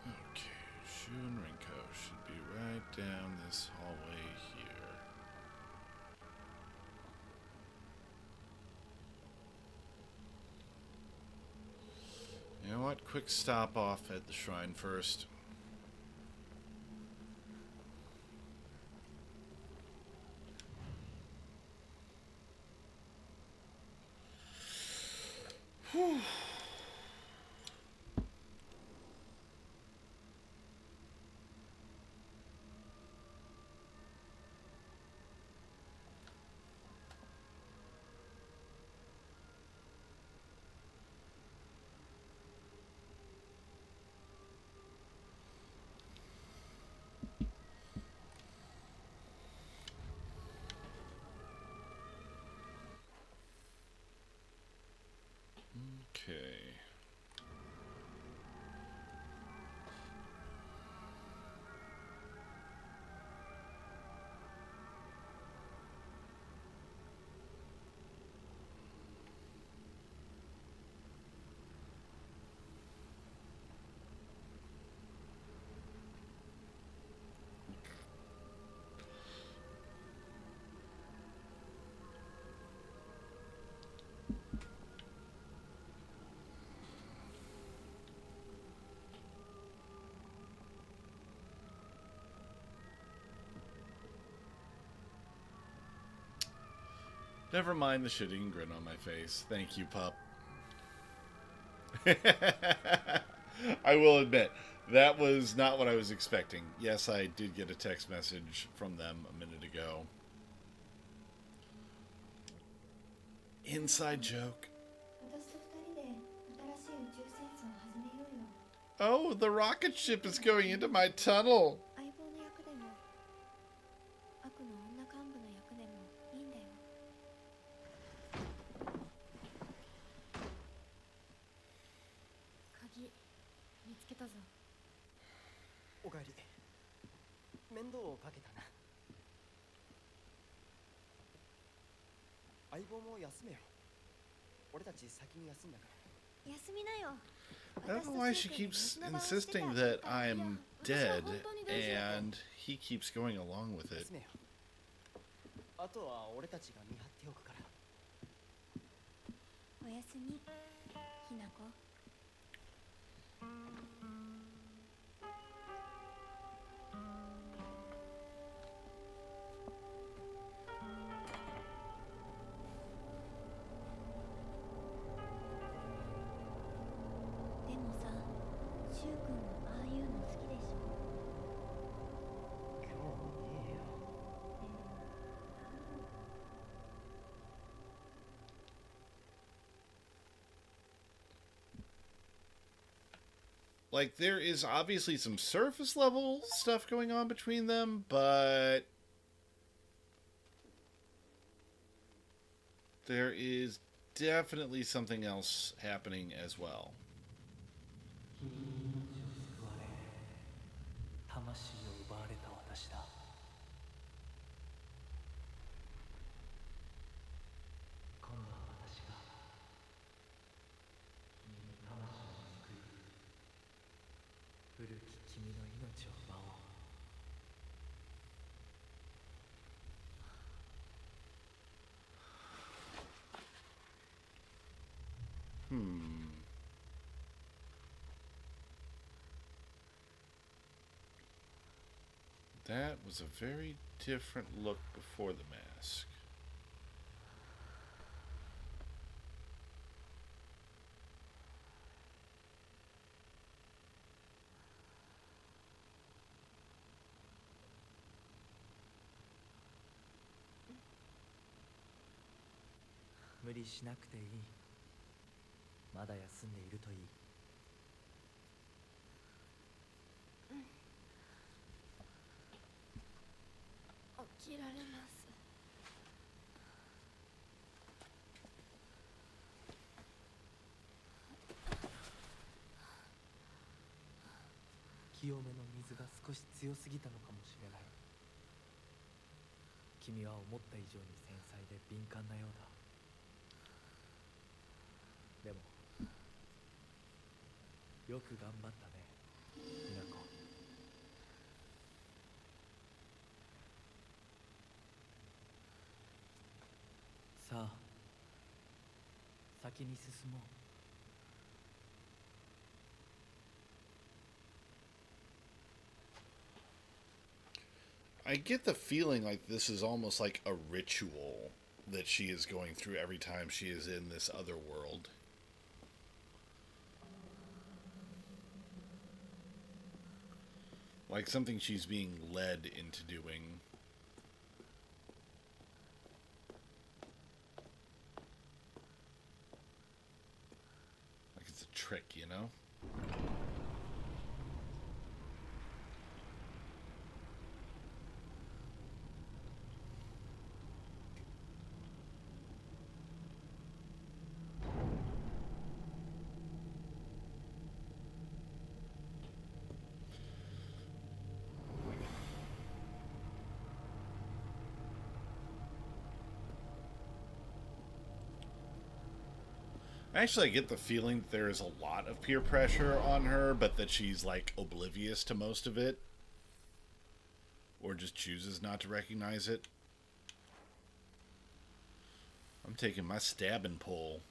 Okay, Shu and Rinko should be right down this hallway here. You know what? Quick stop off at the shrine first. Whew. Okay. Never mind the shitting grin on my face. Thank you, pup. I will admit, that was not what I was expecting. Yes, I did get a text message from them a minute ago. Inside joke. Oh, the rocket ship is going into my tunnel. 相棒の役でも悪の女幹部の役でもいいんだよ。鍵見つけたぞ。おかえり。面倒をかけたな。相棒も休めよ。俺たち先に休んだから。休みなよ。 I don't know why she keeps insisting that I'm dead, and he keeps going along with it. 休めよ。あとは俺たちが見張っておくから。おやすみ、ひなこ。でもさ、しゅうくんもああいうの好きでしょ。興味ねえよ。Like, there is obviously some surface level stuff going on between them, but there is definitely something else happening as well. 君に命を救われ、魂を奪われた私だ。今度は私が君の魂を救い、古き君の命を奪おう。That was a very different look before the mask. "無理しなくていい。まだ休んでいるといい。起きられます。清めの水が少し強すぎたのかもしれない。君は思った以上に繊細で敏感なようだ。でもよく頑張ったね、みなこ。さあ、先に進もう。I get the feeling like this is almost like a ritual that she is going through every time she is in this other world. Like something she's being led into doing. Like it's a trick, you know? Actually, I get the feeling that there is a lot of peer pressure on her, but that she's, like, oblivious to most of it. Or just chooses not to recognize it. I'm taking my stabbing pole.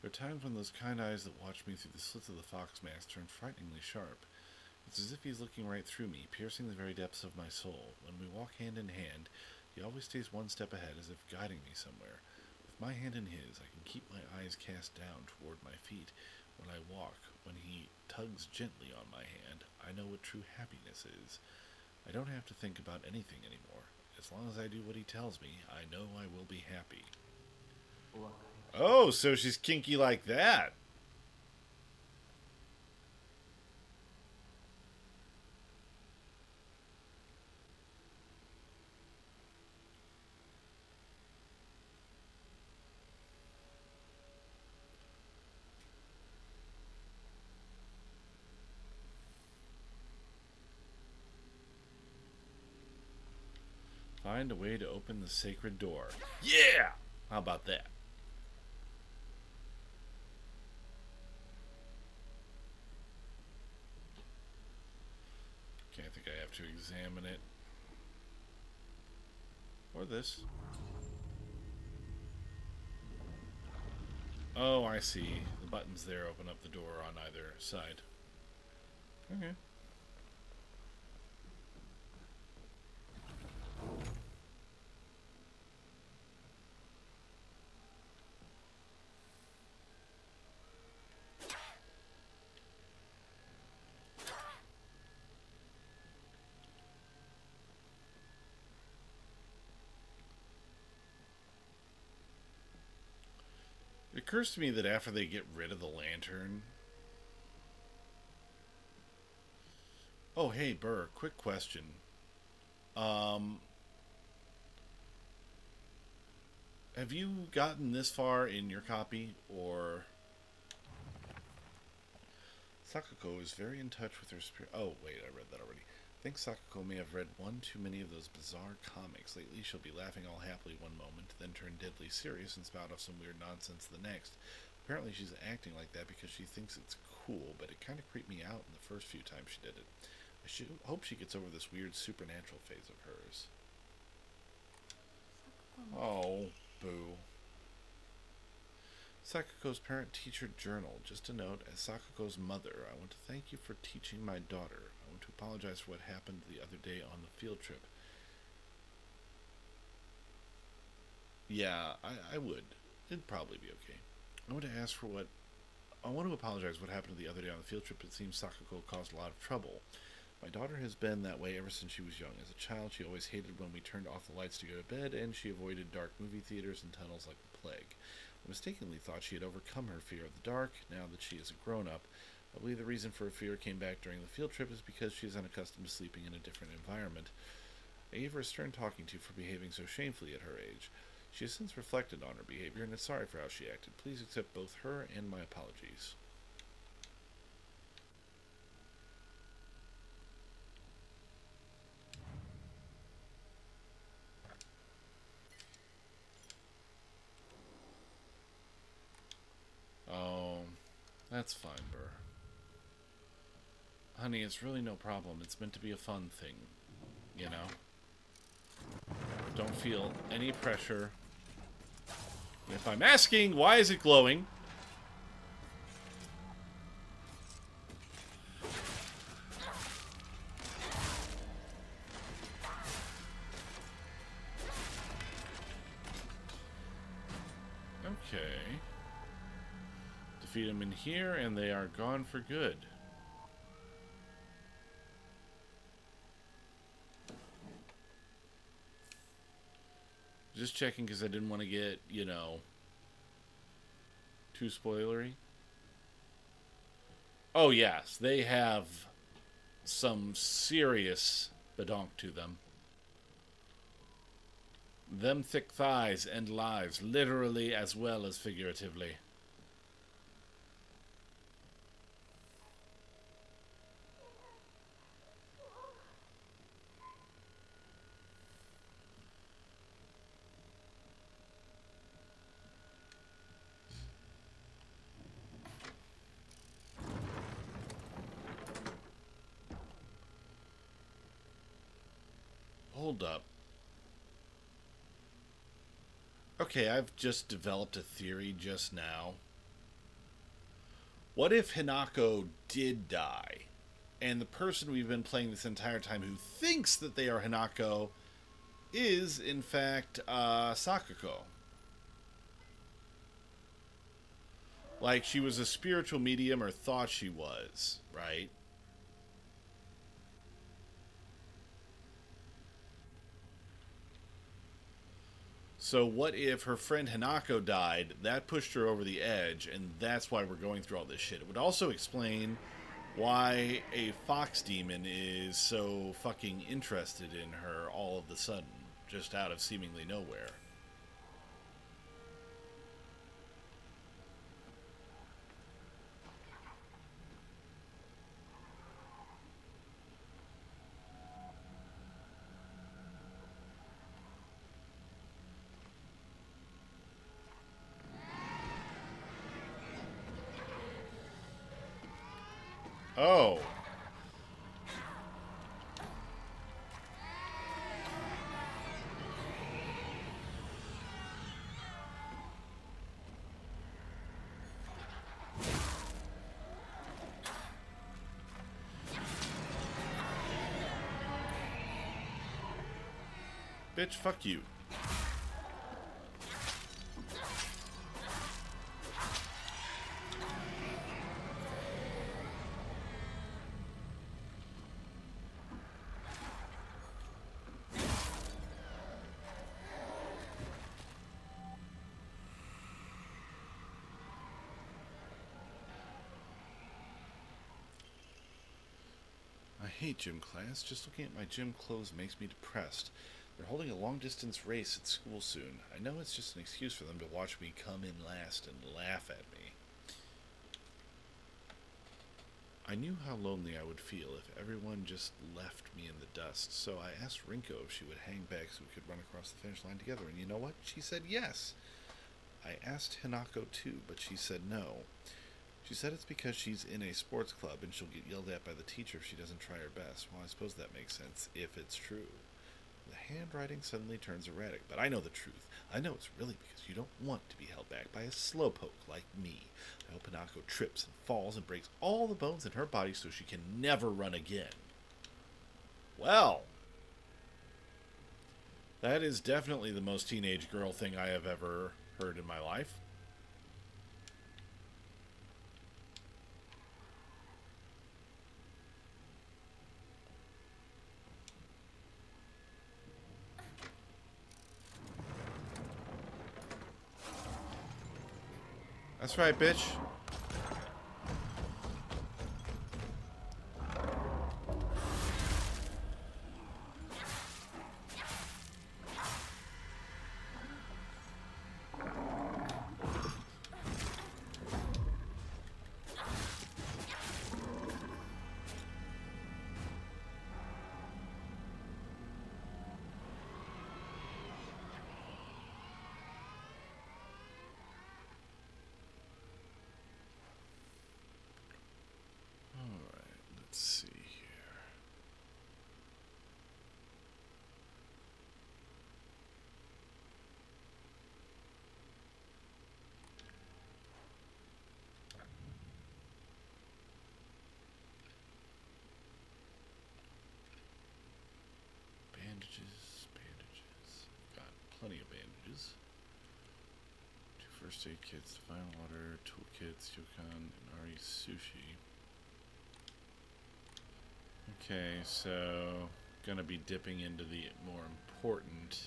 There are times when those kind eyes that watch me through the slits of the fox mask turn frighteningly sharp. It's as if he's looking right through me, piercing the very depths of my soul. When we walk hand in hand, he always stays one step ahead, as if guiding me somewhere. With my hand in his, I can keep my eyes cast down toward my feet when I walk. When he tugs gently on my hand, I know what true happiness is. I don't have to think about anything anymore. As long as I do what he tells me, I know I will be happy. お別れ。Oh, so she's kinky like that. Find a way to open the sacred door. Yeah! How about that? Okay, I think I have to examine it. Or this. Oh, I see. The buttons there open up the door on either side. Okay. It occurs to me that after they get rid of the lantern... Oh, hey, Burr, quick question. Have you gotten this far in your copy, or... Sakako is very in touch with her spirit... Oh, wait, I read that already. I think Sakako may have read one too many of those bizarre comics. Lately, she'll be laughing all happily one moment, then turn deadly serious and spout off some weird nonsense the next. Apparently, she's acting like that because she thinks it's cool, but it kind of creeped me out in the first few times she did it. I hope she gets over this weird supernatural phase of hers. Oh, boo. Sakako's parent-teacher journal. Just a note, as Sakako's mother, I want to thank you for teaching my daughter. I want to apologize for what happened the other day on the field trip. Yeah, I would. It'd probably be okay. I want to apologize for what happened the other day on the field trip. It seems Sakako caused a lot of trouble. My daughter has been that way ever since she was young. As a child, she always hated when we turned off the lights to go to bed, and she avoided dark movie theaters and tunnels like the plague. I mistakenly thought she had overcome her fear of the dark. Now that she is a grown-up, I believe the reason for her fear came back during the field trip is because she is unaccustomed to sleeping in a different environment. I gave her a stern talking to for behaving so shamefully at her age. She has since reflected on her behavior and is sorry for how she acted. Please accept both her and my apologies. Oh, that's fine, Burr. Honey, it's really no problem. It's meant to be a fun thing, you know? Don't feel any pressure. If I'm asking, why is it glowing? Okay. Defeat them in here, and they are gone for good. Just checking because I didn't want to get, you know, too spoilery. Oh, yes. They have some serious badonk to them. Them thick thighs end lives, literally as well as figuratively. Hold up. Okay, I've just developed a theory just now. What if Hinako did die, and the person we've been playing this entire time who thinks that they are Hinako is, in fact, Sakako? Like, she was a spiritual medium, or thought she was, right? So what if her friend Hanako died, that pushed her over the edge, and that's why we're going through all this shit. It would also explain why a fox demon is so fucking interested in her all of a sudden, just out of seemingly nowhere. Oh. Bitch, fuck you. I hate gym class. Just looking at my gym clothes makes me depressed. They're holding a long-distance race at school soon. I know it's just an excuse for them to watch me come in last and laugh at me. I knew how lonely I would feel if everyone just left me in the dust, so I asked Rinko if she would hang back so we could run across the finish line together, and you know what? She said yes. I asked Hinako too, but she said no. She said it's because she's in a sports club and she'll get yelled at by the teacher if she doesn't try her best. Well, I suppose that makes sense, if it's true. The handwriting suddenly turns erratic, but I know the truth. I know it's really because you don't want to be held back by a slowpoke like me. I hope Hinako trips and falls and breaks all the bones in her body so she can never run again. Well, that is definitely the most teenage girl thing I have ever heard in my life. That's right, bitch. Let's see here. Bandages. Got plenty of bandages. 2 first aid kits, fine water, toolkits, Yukon, and Ari sushi. Okay, so gonna be dipping into the more important.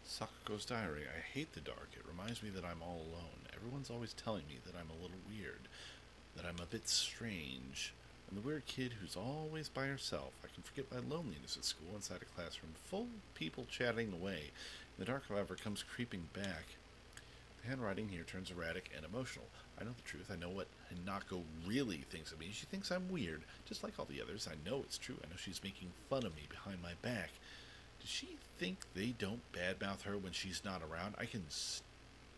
Sakuko's diary. I hate the dark. It reminds me that I'm all alone. Everyone's always telling me that I'm a little weird, that I'm a bit strange. I'm the weird kid who's always by herself. I can forget my loneliness at school inside a classroom full of people chatting away. The dark, however, comes creeping back. The handwriting here turns erratic and emotional. I know the truth. I know what Hinako really thinks of me. She thinks I'm weird, just like all the others. I know it's true. I know she's making fun of me behind my back. Does she think they don't badmouth her when she's not around?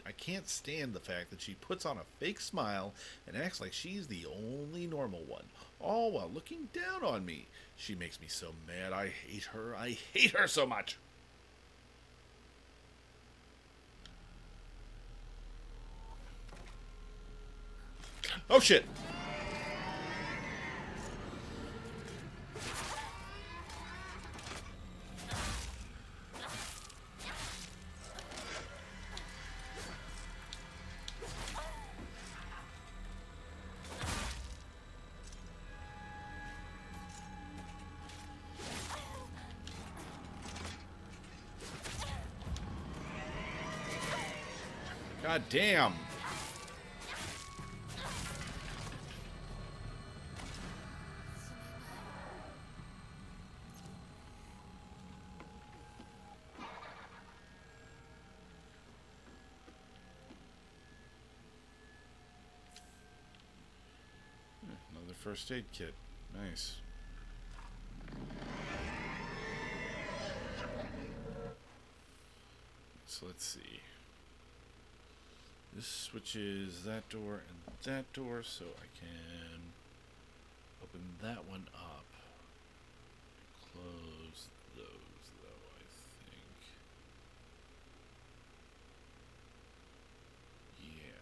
I can't stand the fact that she puts on a fake smile and acts like she's the only normal one, all while looking down on me. She makes me so mad. I hate her. I hate her so much. Oh shit! God damn! Another first aid kit. Nice. So let's see. This switches that door and that door, so I can open that one up. Close those, though, I think. Yeah.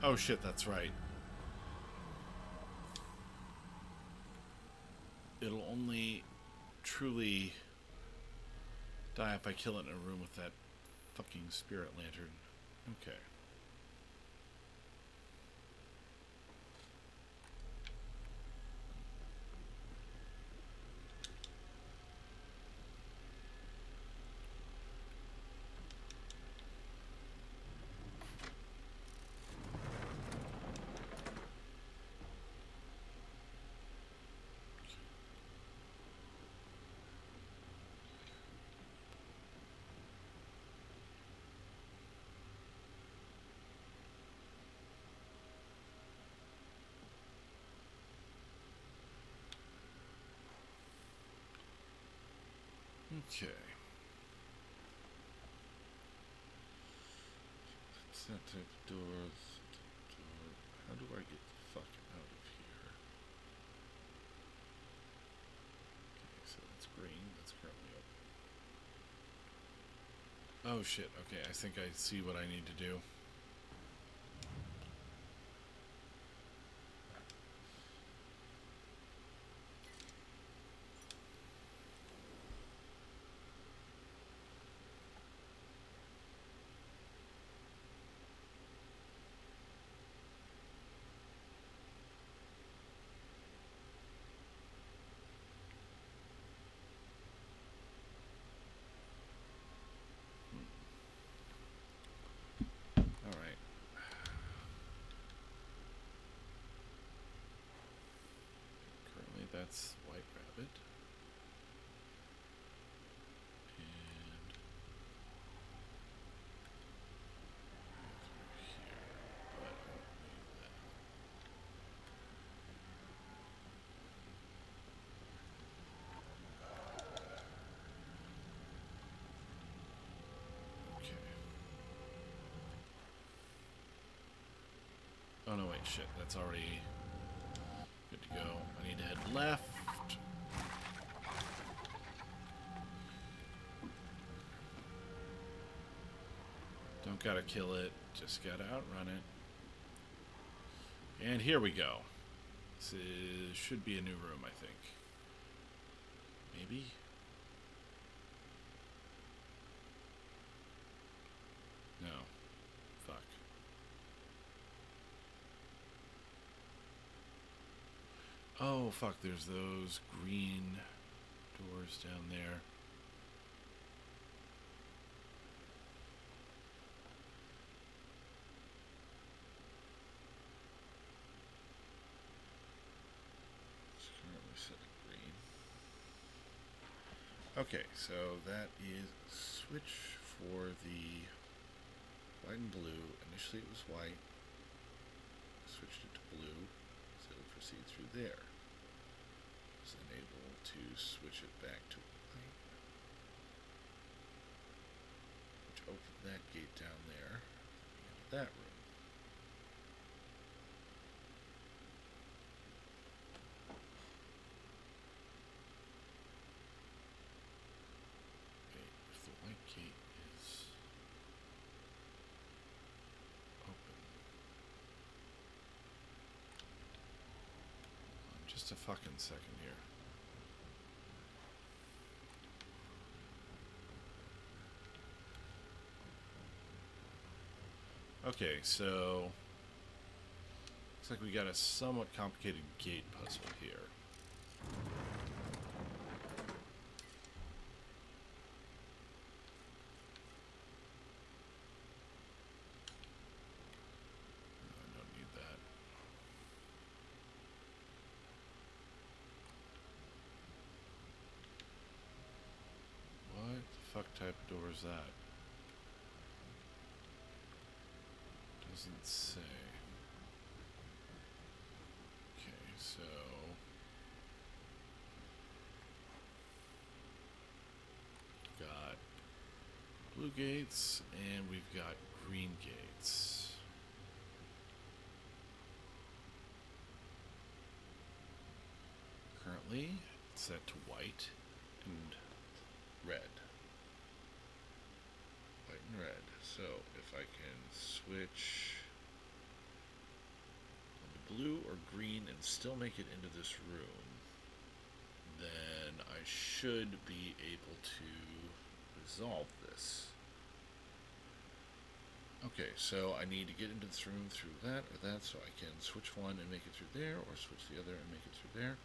Oh shit, that's right. It'll only truly die if I kill it in a room with that fucking spirit lantern. Okay. Okay. That's that type of door. How do I get the fuck out of here? Okay, so that's green. That's currently open. Oh shit, okay, I think I see what I need to do. Alright. Currently that's White Rabbit. And here, but I don't need that. Okay. Oh no, wait, shit, that's already good to go. I need to head left. Don't gotta kill it, just gotta outrun it. And here we go. Should be a new room, I think. Maybe? No. Fuck. Oh, fuck, there's those green doors down there. It's currently set to green. Okay, so that is switch for the white and blue. Initially it was white. Switched it to blue, so it'll proceed through there. Is then able to switch it back to white, which opened that gate down there, into that room. Okay, if the white gate is open, hold on just a fucking second here. Okay, so looks like we got a somewhat complicated gate puzzle here. I don't need that. What the fuck type of door is that? Doesn't say. Okay, so we've got blue gates and we've got green gates. Currently it's set to white and red. White and red. So if I can switch to blue or green and still make it into this room, then I should be able to resolve this. Okay, so I need to get into this room through that or that, so I can switch one and make it through there, or switch the other and make it through there.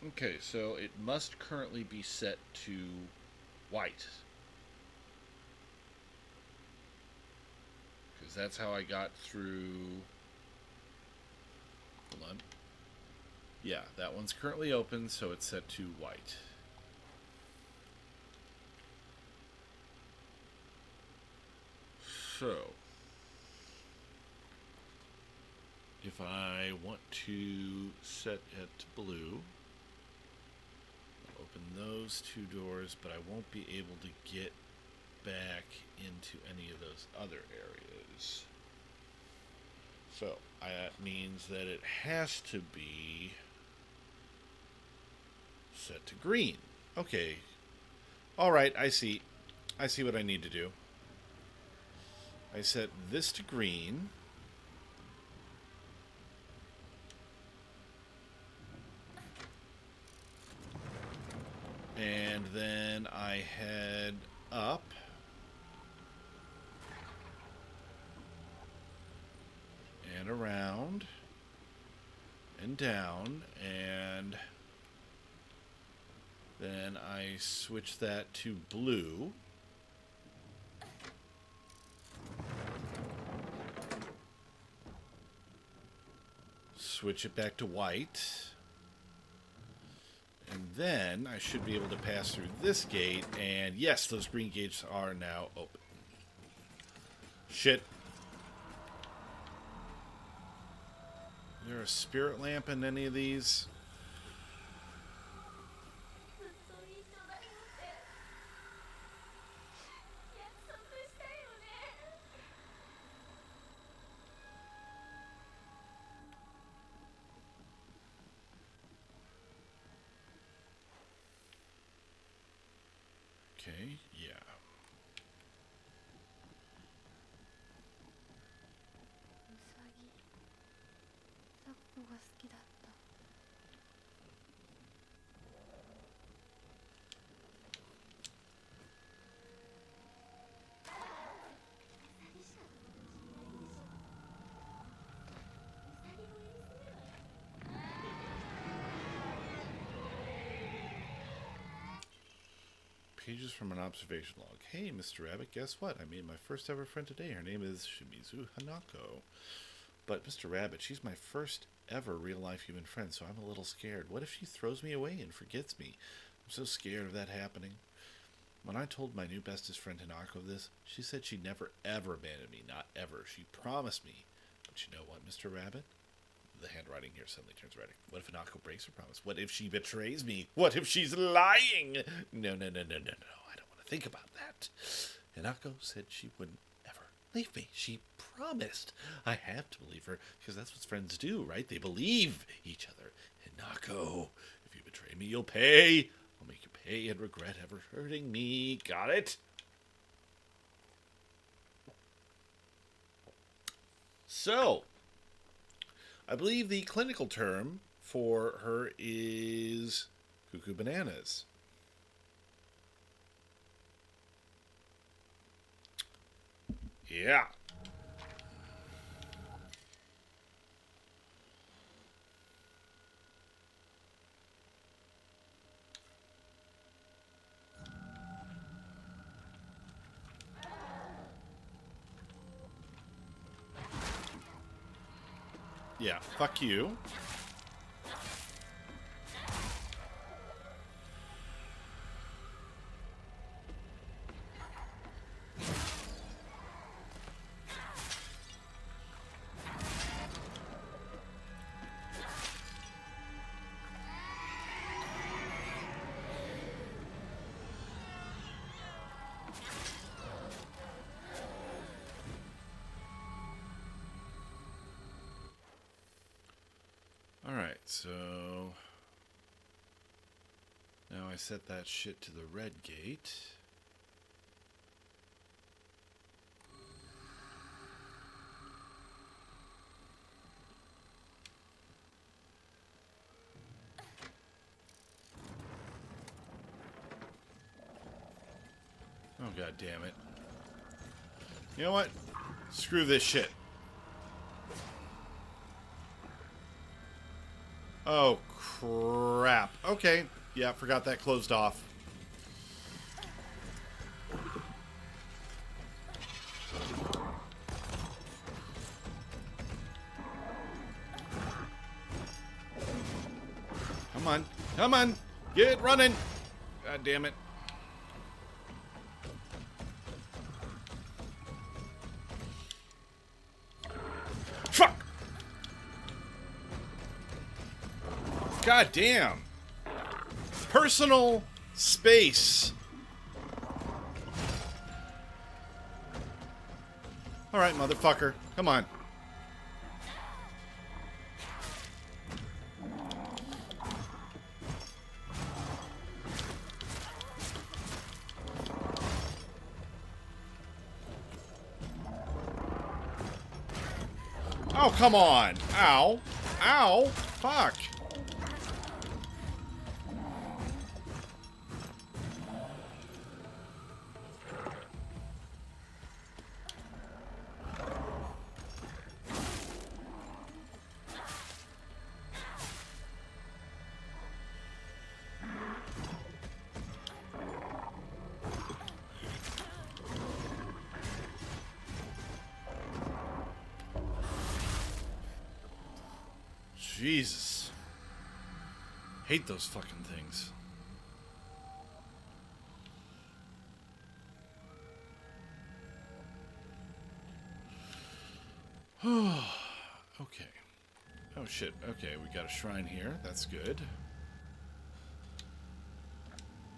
Okay, so it must currently be set to white. Because that's how I got through... Hold on. Yeah, that one's currently open, so it's set to white. So, if I want to set it to blue, I'll open those two doors, but I won't be able to get back into any of those other areas. So, that means that it has to be set to green. Okay. Alright, I see. I see what I need to do. I set this to green. And then I head up. And around. And down. And then I switch that to blue. Switch it back to white. And then I should be able to pass through this gate, and yes, those green gates are now open. Shit. Is there a spirit lamp in any of these? Okay, yeah. ウサギ咲くのが好きだった。ウサギしか信じないでしょ。ウサギの絵にすればいい。Pages from an observation log. Hey, Mr. Rabbit, guess what? I made my first ever friend today. Her name is Shimizu Hanako. But, Mr. Rabbit, she's my first ever real-life human friend, so I'm a little scared. What if she throws me away and forgets me? I'm so scared of that happening. When I told my new bestest friend Hanako this, she said she'd never, ever abandon me. Not ever. She promised me. But you know what, Mr. Rabbit? The handwriting here suddenly turns red. What if Hanako breaks her promise? What if she betrays me? What if she's lying? No. I don't want to think about that. Hanako said she wouldn't ever leave me. She promised. I have to believe her, because that's what friends do, right? They believe each other. Hanako, if you betray me, you'll pay. I'll make you pay and regret ever hurting me. Got it? So, I believe the clinical term for her is cuckoo bananas. Yeah. Yeah, fuck you. Alright, so now I set that shit to the red gate. Oh, god damn it. You know what? Screw this shit. Oh, crap. Okay. Yeah, forgot that closed off. Come on. Come on. Get running. God damn it. Fuck. God damn. Personal space. Alright, motherfucker. Come on. Oh, come on. Ow. Ow. Fuck. Jesus. Hate those fucking things. Okay. Oh shit. Okay, we got a shrine here. That's good.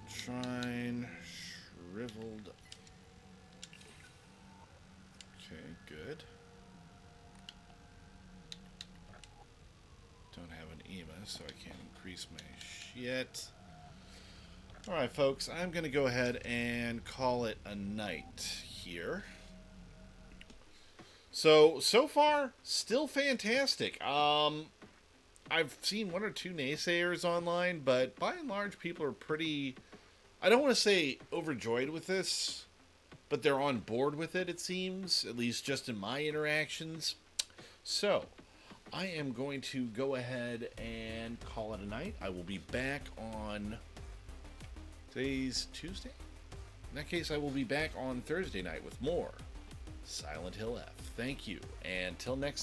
Shrine shriveled. Okay, good. Don't have an EMA, so I can't increase my shit. Alright, folks, I'm going to go ahead and call it a night here. So far, still fantastic. I've seen one or two naysayers online, but by and large, people are pretty, I don't want to say overjoyed with this, but they're on board with it, it seems, at least just in my interactions. So, I am going to go ahead and call it a night. I will be back on today's Tuesday. In that case, I will be back on Thursday night with more Silent Hill F. Thank you, and till next time.